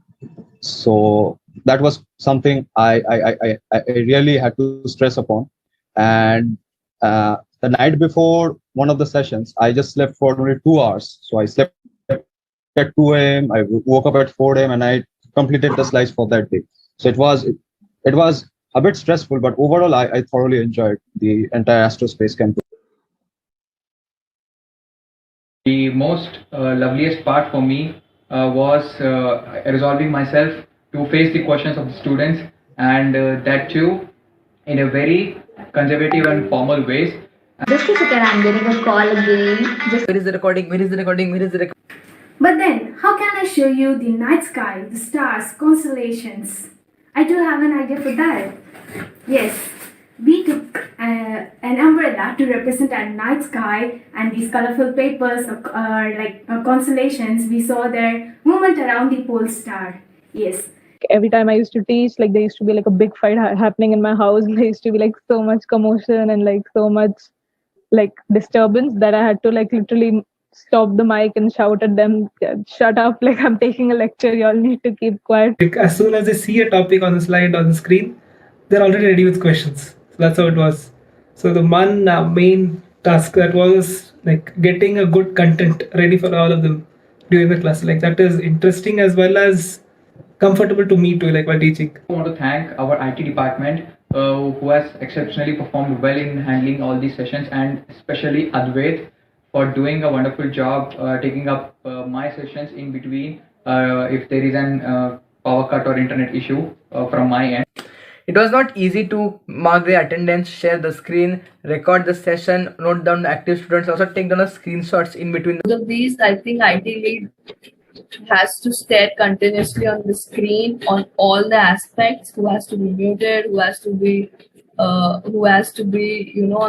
So that was something I really had to stress upon. And the night before one of the sessions, I just slept for only 2 hours. So I slept at 2 a.m. I woke up at 4 a.m. and I completed the slides for that day. So it was a bit stressful, but overall I thoroughly enjoyed the entire Astro Space Camp. The most loveliest part for me was resolving myself to face the questions of the students, and that too in a very conservative and formal ways. Just a second, I'm getting a call again. Where is the recording? Where is the recording? Where is the recording? But then, how can I show you the night sky, the stars, constellations? I do have an idea for that. Yes, we took an umbrella to represent our night sky, and these colorful papers are constellations. We saw their movement around the pole star. Yes. Every time I used to teach, like there used to be like a big fight happening in my house. There used to be like so much commotion and like so much like disturbance that I had to like literally stop the mic and shout at them, shut up, like I'm taking a lecture, y'all need to keep quiet. Like, as soon as they see a topic on the slide on the screen, they're already ready with questions. So that's how it was. So the one main task that was like getting a good content ready for all of them during the class. Like that is interesting as well as comfortable to me too, like while teaching. I want to thank our IT department who has exceptionally performed well in handling all these sessions, and especially Advait for doing a wonderful job taking up my sessions in between if there is an power cut or internet issue from my end. It was not easy to mark the attendance, share the screen, record the session, note down the active students, also take down the screenshots in between. Of these, I think IT lead has to stare continuously on the screen on all the aspects. Who has to be muted, who has to be on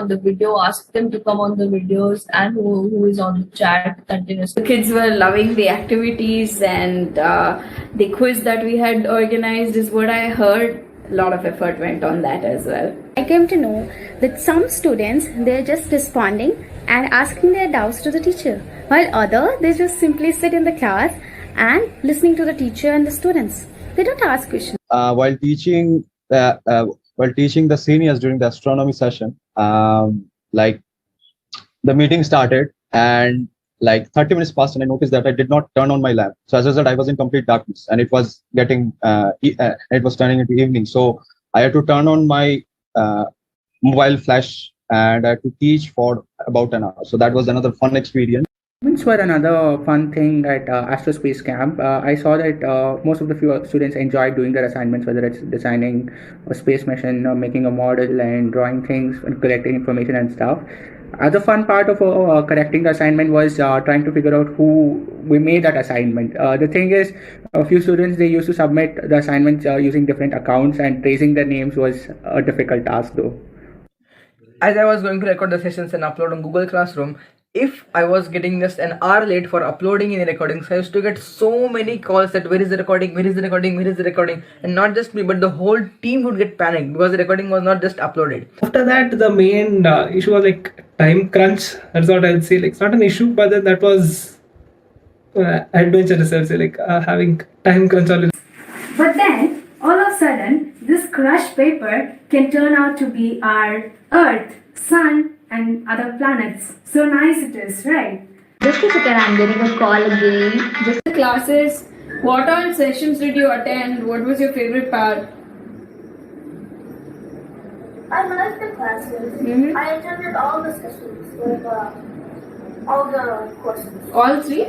the video, ask them to come on the videos, and who is on the chat continuously. The kids were loving the activities, and the quiz that we had organized is what I heard. A lot of effort went on that as well. I came to know that some students, they're just responding and asking their doubts to the teacher, while others, they just simply sit in the class and listening to the teacher and the students. They don't ask questions. While teaching the seniors during the astronomy session, like the meeting started and like 30 minutes passed and I noticed that I did not turn on my lamp. So as a result, I was in complete darkness and it was getting, it was turning into evening. So I had to turn on my mobile flash and I had to teach for about an hour. So that was another fun experience. Assignments were another fun thing at Astro Space Camp. I saw that most of the few students enjoyed doing their assignments, whether it's designing a space mission, or making a model and drawing things and collecting information and stuff. The fun part of correcting the assignment was trying to figure out who we made that assignment. The thing is, a few students, they used to submit the assignments using different accounts, and tracing their names was a difficult task though. as I was going to record the sessions and upload on Google Classroom, if I was getting just an hour late for uploading any recordings, I used to get so many calls that where is the recording, where is the recording, where is the recording, and not just me, but the whole team would get panicked because the recording was not just uploaded. After that, the main issue was like time crunch. That's what I would say. Like, it's not an issue, but then that was adventurous. I would say, like having time crunch always. But then, all of a sudden, this crushed paper can turn out to be our Earth, Sun, and other planets. So nice it is, right? Just a second, I'm getting a call again. Just Classes, what all sessions did you attend? What was your favorite part? I liked the classes. I attended all the sessions, like all the courses. All three?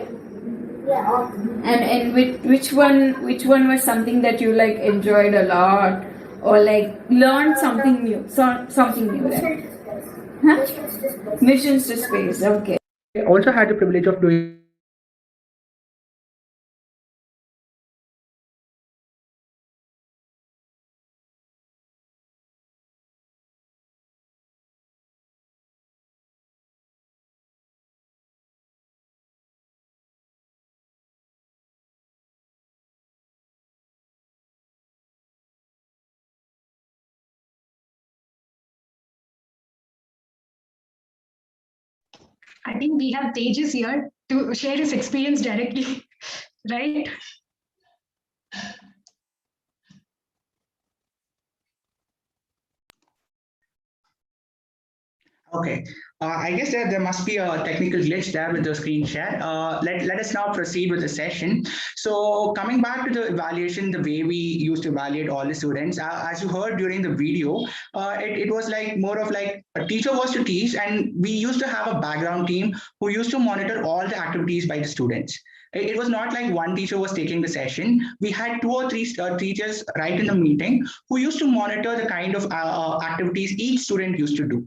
Yeah, all three. And which one was something that you like enjoyed a lot, or like learned something new? Something new. Missions to space. Huh? Missions to space. Missions to space. Okay. I also had the privilege of doing I think we have Tejas here to share his experience directly, right? Okay, I guess there must be a technical glitch there with the screen share. Let us now proceed with the session. So coming back to the evaluation, the way we used to evaluate all the students, as you heard during the video, it was like more of like a teacher was to teach, and we used to have a background team who used to monitor all the activities by the students. It was not like one teacher was taking the session. We had 2 or 3 teachers right in the meeting who used to monitor the kind of activities each student used to do.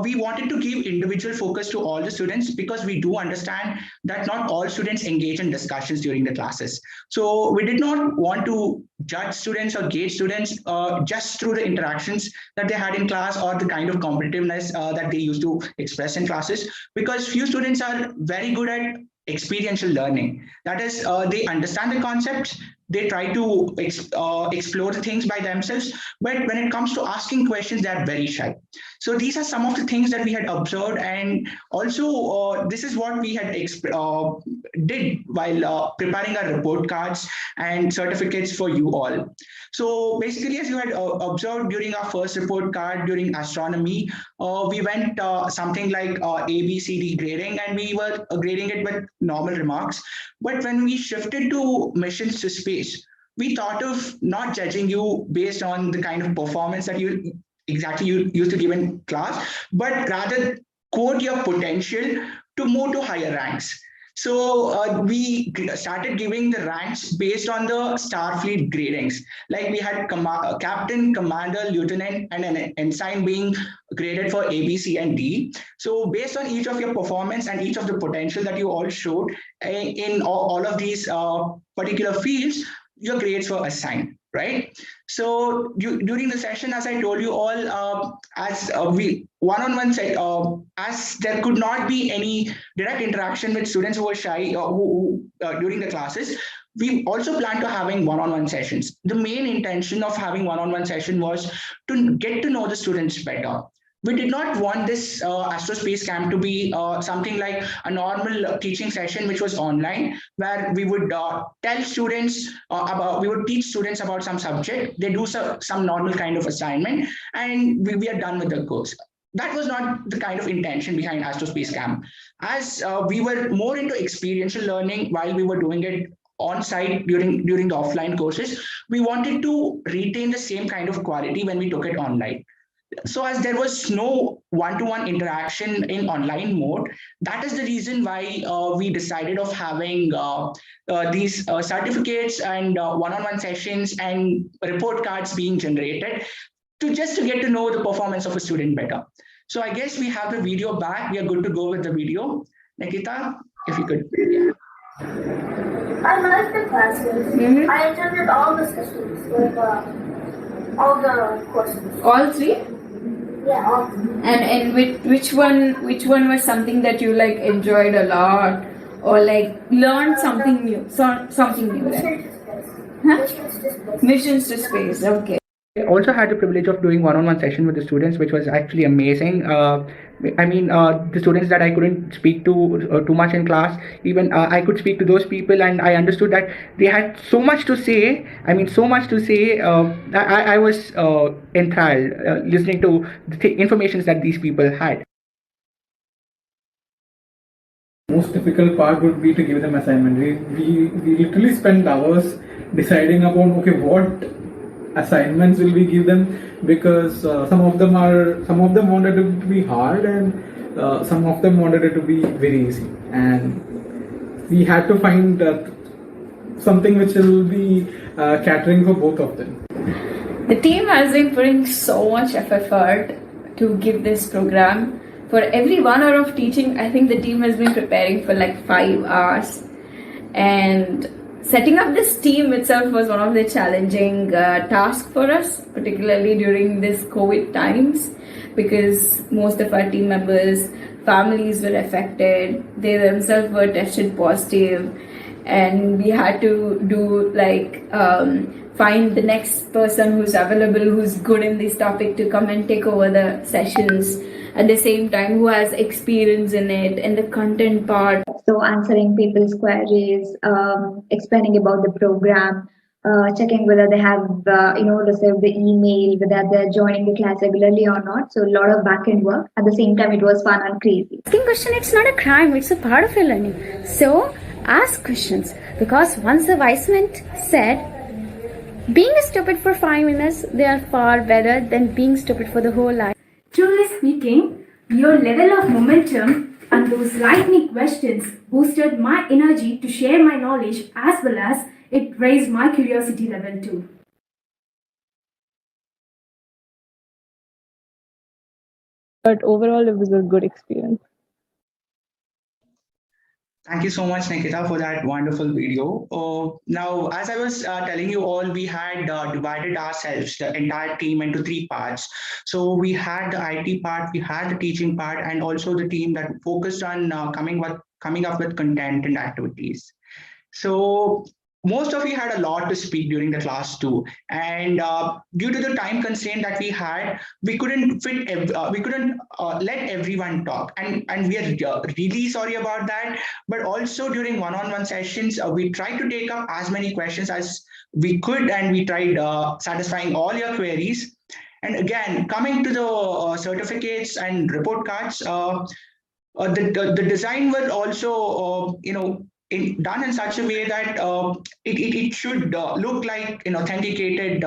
We wanted to give individual focus to all the students because we do understand that not all students engage in discussions during the classes. So we did not want to judge students or gauge students just through the interactions that they had in class or the kind of competitiveness that they used to express in classes, because few students are very good at experiential learning. That is, they understand the concepts, they try to explore the things by themselves, but when it comes to asking questions, they are very shy. So these are some of the things that we had observed, and also this is what we had did while preparing our report cards and certificates for you all. So basically, as you had observed during our first report card during astronomy, we went something like A, B, C, D grading, and we were grading it with normal remarks. But when we shifted to missions to space, we thought of not judging you based on the kind of performance that you used to give in class, but rather quote your potential to move to higher ranks. So we started giving the ranks based on the Starfleet gradings. Like we had captain, commander, lieutenant, and an ensign being graded for A, B, C, and D. So based on each of your performance and each of the potential that you all showed in all of these particular fields, your grades were assigned, right? So during the session, as I told you all, as we one-on-one said, as there could not be any direct interaction with students who were shy during the classes, we also plan to having one-on-one sessions. The main intention of having one-on-one session was to get to know the students better. We did not want this Astro Space Camp to be something like a normal teaching session, which was online, where we would tell students we would teach students about some subject. They do some normal kind of assignment, and we are done with the course. That was not the kind of intention behind Astro Space Camp. As we were more into experiential learning while we were doing it on site during the offline courses, we wanted to retain the same kind of quality when we took it online. So as there was no one-to-one interaction in online mode, that is the reason why we decided of having these certificates and one-on-one sessions and report cards being generated to get to know the performance of a student better. So I guess we have the video back. We are good to go with the video. Nikita, if you could. Yeah. I liked the classes. I attended all the sessions, like all the courses. All three? Yeah, often. And which one was something that you like enjoyed a lot, or like learned something new, something new? Missions to space. Okay. I also had the privilege of doing one-on-one session with the students, which was actually amazing. The students that I couldn't speak to too much in class, even I could speak to those people, and I understood that they had so much to say. I mean, so much to say. I was enthralled listening to the information that these people had. Most difficult part would be to give them assignment. We literally spend hours deciding upon what assignments will we give them, because some of them wanted it to be hard, and some of them wanted it to be very easy, and we had to find something which will be catering for both of them. The team has been putting so much effort to give this program. For every 1 hour of teaching, I think the team has been preparing for like 5 hours. And setting up this team itself was one of the challenging tasks for us, particularly during this COVID times, because most of our team members' families were affected. They themselves were tested positive, and we had to do find the next person who's available, who's good in this topic, to come and take over the sessions at the same time, who has experience in it and the content part. So answering people's queries, explaining about the program, checking whether they have received the email, whether they're joining the class regularly or not. So a lot of back end work. At the same time, it was fun and crazy. Asking question, it's not a crime, it's a part of your learning. So ask questions, because once the wise man said, being stupid for 5 minutes, they are far better than being stupid for the whole life. Truly speaking, your level of momentum and those lightning questions boosted my energy to share my knowledge, as well as it raised my curiosity level too. But overall, it was a good experience. Thank you so much, Nikita, for that wonderful video. Now, as I was telling you all, we had divided ourselves, the entire team, into 3 parts. So we had the IT part, we had the teaching part, and also the team that focused on coming up with content and activities. So most of you had a lot to speak during the class too, and due to the time constraint that we had, we couldn't let everyone talk, and we are really sorry about that. But also during one-on-one sessions, we tried to take up as many questions as we could, and we tried satisfying all your queries. And again, coming to the certificates and report cards, the design was also done in such a way that it should look like an authenticated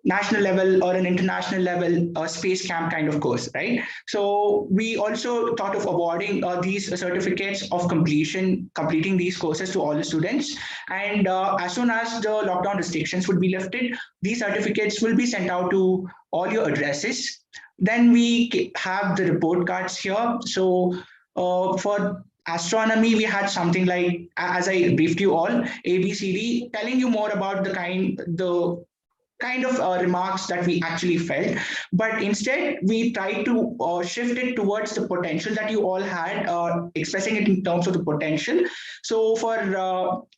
national level or an international level space camp kind of course, right? So we also thought of awarding these certificates of completing these courses to all the students. And as soon as the lockdown restrictions would be lifted, these certificates will be sent out to all your addresses. Then we have the report cards here. So for astronomy, we had something like, as I briefed you all, ABCD, telling you more about the kind of remarks that we actually felt. But instead, we tried to shift it towards the potential that you all had, expressing it in terms of the potential. So for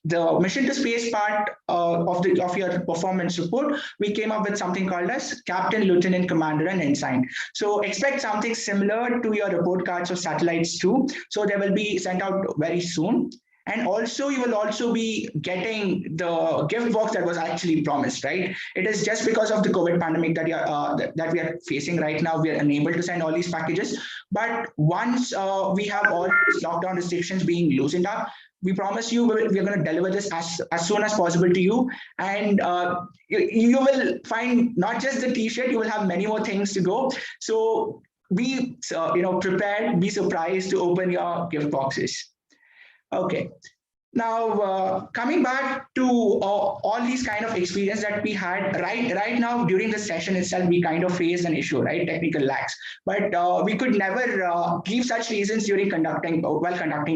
the mission to space part of your performance report, we came up with something called as Captain, Lieutenant, Commander, and Ensign. So expect something similar to your report cards of satellites too. So they will be sent out very soon. And also, you will also be getting the gift box that was actually promised, right? It is just because of the COVID pandemic that we are facing right now, we are unable to send all these packages. But once we have all these lockdown restrictions being loosened up, we promise you we're going to deliver this as soon as possible to you. And you will find not just the t-shirt, you will have many more things to go. So be prepared, be surprised to open your gift boxes. Okay. Now, coming back to all these kind of experience that we had right now during the session itself, we kind of faced an issue, right? Technical lags, but we could never give such reasons during conducting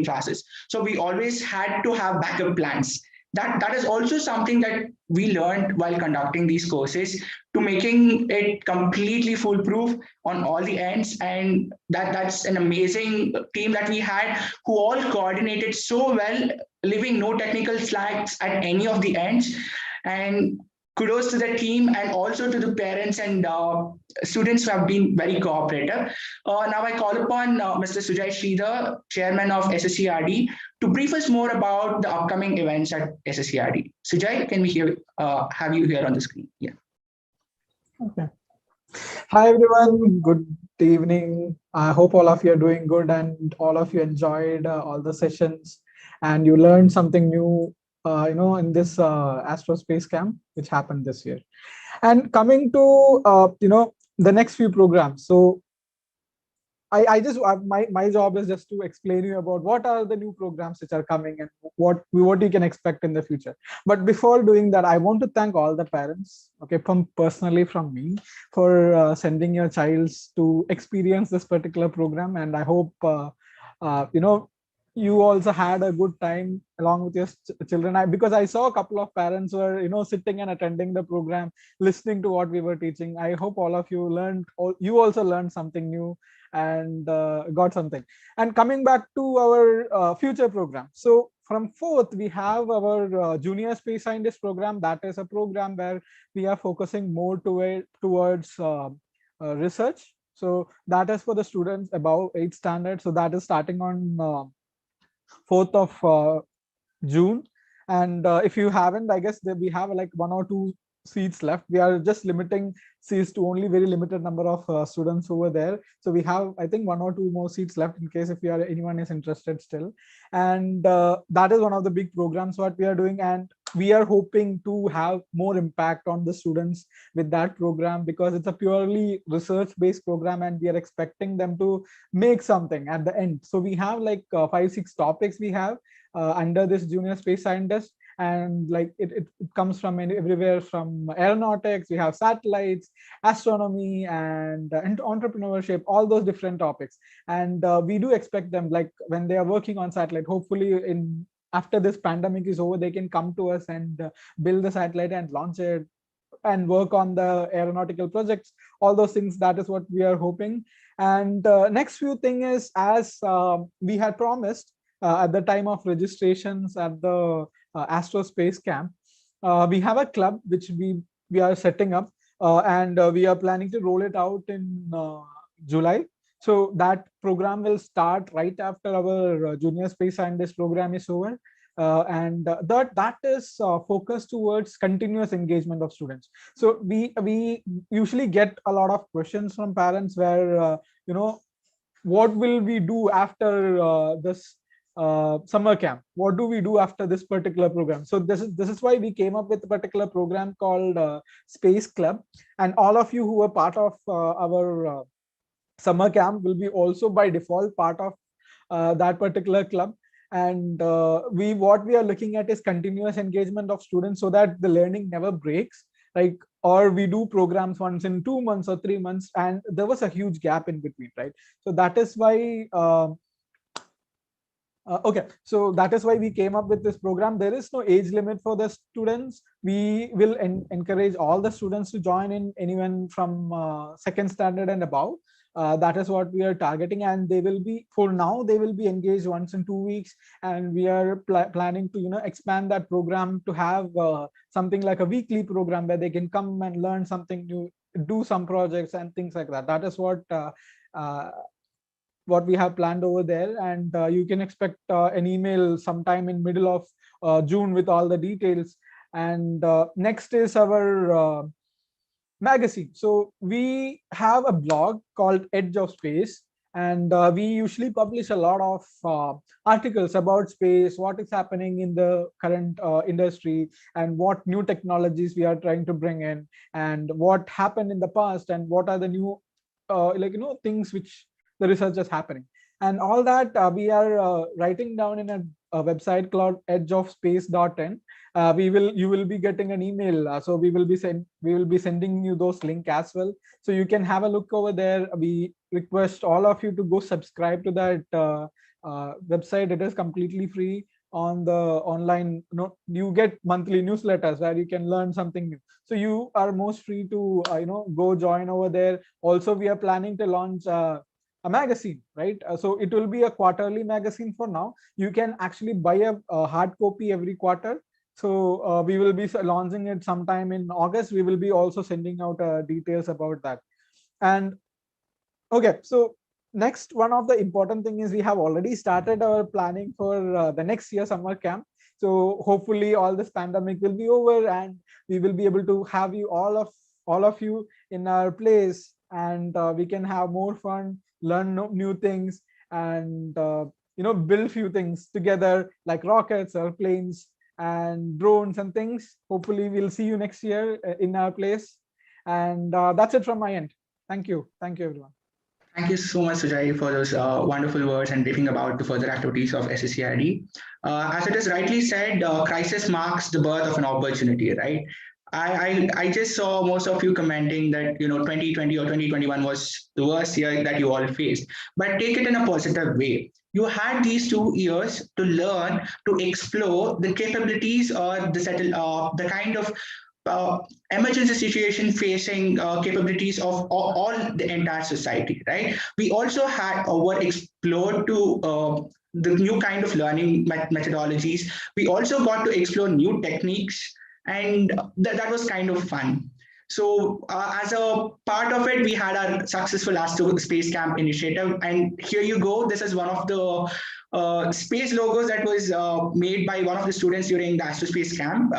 classes. So we always had to have backup plans. that is also something that we learned while conducting these courses, to making it completely foolproof on all the ends. And that's an amazing team that we had, who all coordinated so well, leaving no technical flags at any of the ends. And kudos to the team, and also to the parents and students who have been very cooperative. Now I call upon Mr. Sujay Sridhar, Chairman of SSERD, to brief us more about the upcoming events at SSERD. Sujay, can we have you here on the screen? Yeah. Okay. Hi everyone, good evening. I hope all of you are doing good and all of you enjoyed all the sessions and you learned something new, in this Astro Space Camp, which happened this year. And coming to, the next few programs. So my job is just to explain you about what are the new programs which are coming and what you can expect in the future. But before doing that, I want to thank all the parents, okay, personally from me, for sending your childs to experience this particular program. And I hope you also had a good time along with your children. Because I saw a couple of parents were sitting and attending the program, listening to what we were teaching. I hope all of you you also learned something new and got something. And coming back to our future program, so from 4th we have our junior space scientist program. That is a program where we are focusing more towards research. So that is for the students above 8th standard. So that is starting on 4th of June. And if you haven't, I guess we have like 1 or 2 seats left. We are just limiting seats to only very limited number of students over there. So we have, I think, 1 or 2 more seats left in case if anyone is interested still. And that is one of the big programs what we are doing. And we are hoping to have more impact on the students with that program, because it's a purely research-based program and we are expecting them to make something at the end. So we have like 5-6 topics we have under this junior space scientist. And like it comes from everywhere, from aeronautics, we have satellites, astronomy, and entrepreneurship, all those different topics. And we do expect them, like when they are working on satellite, hopefully after this pandemic is over, they can come to us and build the satellite and launch it and work on the aeronautical projects, all those things. That is what we are hoping. And next few thing is, as we had promised at the time of registrations at the Astro Space Camp, we have a club which we are setting up, and we are planning to roll it out in July. So that program will start right after our junior space scientist program is over. And that is focused towards continuous engagement of students. So we usually get a lot of questions from parents where what will we do after this summer camp? What do we do after this particular program? So this is why we came up with a particular program called Space Club. And all of you who are part of our summer camp will be also by default part of that particular club. And what we are looking at is continuous engagement of students, so that the learning never breaks. Like, or we do programs once in 2 months or 3 months, and there was a huge gap in between, right? So that is why okay, so that is why we came up with this program. There is no age limit for the students. We will encourage all the students to join in, anyone from 2nd standard and above. That is what we are targeting, and they will be, for now, they will be engaged once in 2 weeks, and we are planning to expand that program to have something like a weekly program where they can come and learn something new, do some projects and things like that. That is what we have planned over there. And you can expect an email sometime in middle of June with all the details. And next is our magazine. So we have a blog called Edge of Space, and we usually publish a lot of articles about space, what is happening in the current industry, and what new technologies we are trying to bring in, and what happened in the past, and what are the new things which the research is happening. And all that we are writing down in a website called edgeofspace.in. You will be getting an email, so we will be sending you those links as well, so you can have a look over there. We request all of you to go subscribe to that website. It is completely free. on the online, you get monthly newsletters where you can learn something new. So you are most free to go join over there. Also, we are planning to launch a magazine, right? So it will be a quarterly magazine for now. You can actually buy a hard copy every quarter. So we will be launching it sometime in August. We will be also sending out details about that. And okay, so next, one of the important thing is we have already started our planning for the next year summer camp. So hopefully all this pandemic will be over and we will be able to have you all of you in our place, and we can have more fun, learn new things, and build few things together like rockets or planes and drones and things. Hopefully we'll see you next year in our place. And that's it from my end. Thank you everyone. Thank you so much, Sujai, for those wonderful words and briefing about the further activities of SSERD. As it is rightly said, crisis marks the birth of an opportunity, right? I just saw most of you commenting that 2020 or 2021 was the worst year that you all faced, but take it in a positive way. You had these 2 years to learn, to explore the capabilities or the kind of emergency situation facing capabilities of all the entire society, right? We also had explored to the new kind of learning methodologies. We also got to explore new techniques, and that was kind of fun. So as a part of it, we had our successful Astro Space Camp initiative, and here you go. This is one of the space logos that was made by one of the students during the Astro Space Camp.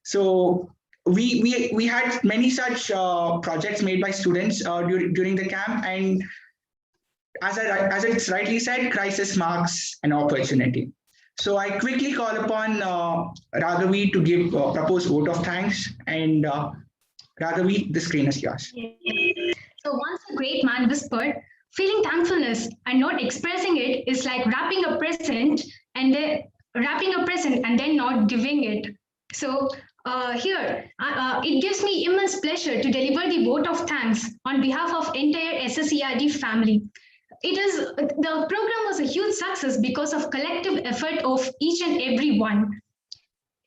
So we had many such projects made by students during the camp, and as it's rightly said, crisis marks an opportunity. So I quickly call upon Raghavi to give a proposed vote of thanks, and Raghavi, the screen is yours. So once a great man whispered, feeling thankfulness and not expressing it is like wrapping a present and then not giving it. So here, it gives me immense pleasure to deliver the vote of thanks on behalf of entire SSERD family. The program was a huge success because of collective effort of each and every one.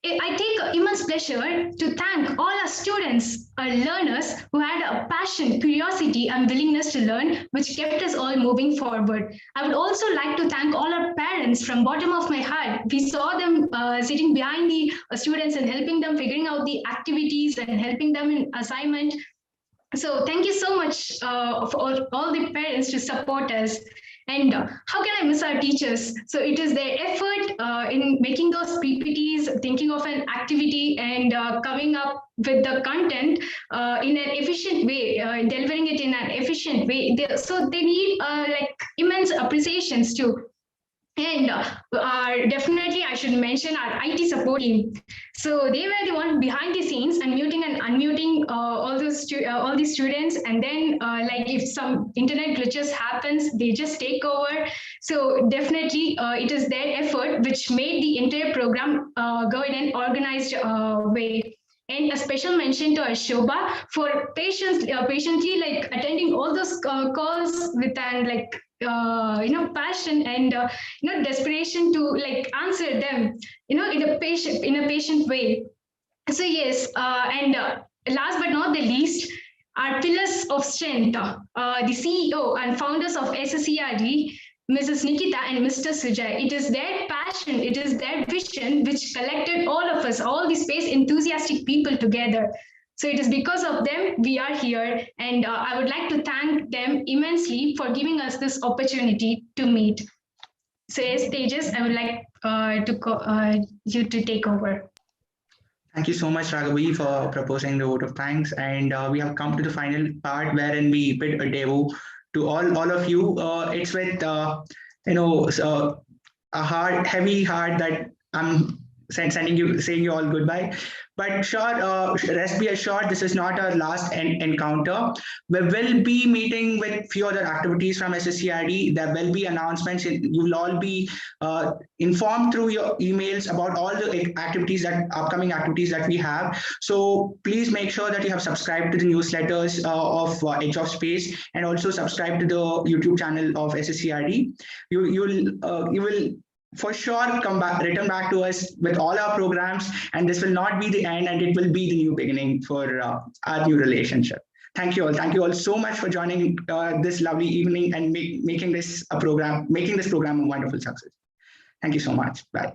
I take immense pleasure to thank all our students, our learners who had a passion, curiosity, and willingness to learn, which kept us all moving forward. I would also like to thank all our parents from bottom of my heart. We saw them sitting behind the students and helping them figuring out the activities and helping them in assignment. So thank you so much for all the parents to support us. And how can I miss our teachers? So it is their effort in making those PPTs, thinking of an activity, and coming up with the content in an efficient way, delivering it in an efficient way. So they need immense appreciations too. And definitely, I should mention our IT support team. So they were the one behind the scenes, unmuting and unmuting all these students. And then, if some internet glitches happens, they just take over. So definitely, it is their effort which made the entire program go in an organized way. And a special mention to Shobha for patiently attending all those calls with an passion and desperation to answer them in a patient way. So yes, and last but not the least, our pillars of strength, the CEO and founders of SSERD, Mrs. Nikita and Mr. Sujay. It is their passion, it is their vision which collected all of us, all the space enthusiastic people together. So it is because of them we are here, and I would like to thank them immensely for giving us this opportunity to meet. So yes, Tejas, I would like you to take over. Thank you so much, Raghavi, for proposing the vote of thanks. And we have come to the final part wherein we bid a debo to all of you. It's with a heavy heart that I'm saying you all goodbye. But sure, rest be assured, this is not our last encounter. We will be meeting with few other activities from SSERD. There will be announcements. You will all be informed through your emails about all the upcoming activities that we have. So please make sure that you have subscribed to the newsletters of Edge of Space, and also subscribe to the YouTube channel of SSERD. You will for sure return back to us with all our programs, and this will not be the end, and it will be the new beginning for our new relationship. Thank you all. Thank you all so much for joining this lovely evening and making this program a wonderful success. Thank you so much. Bye.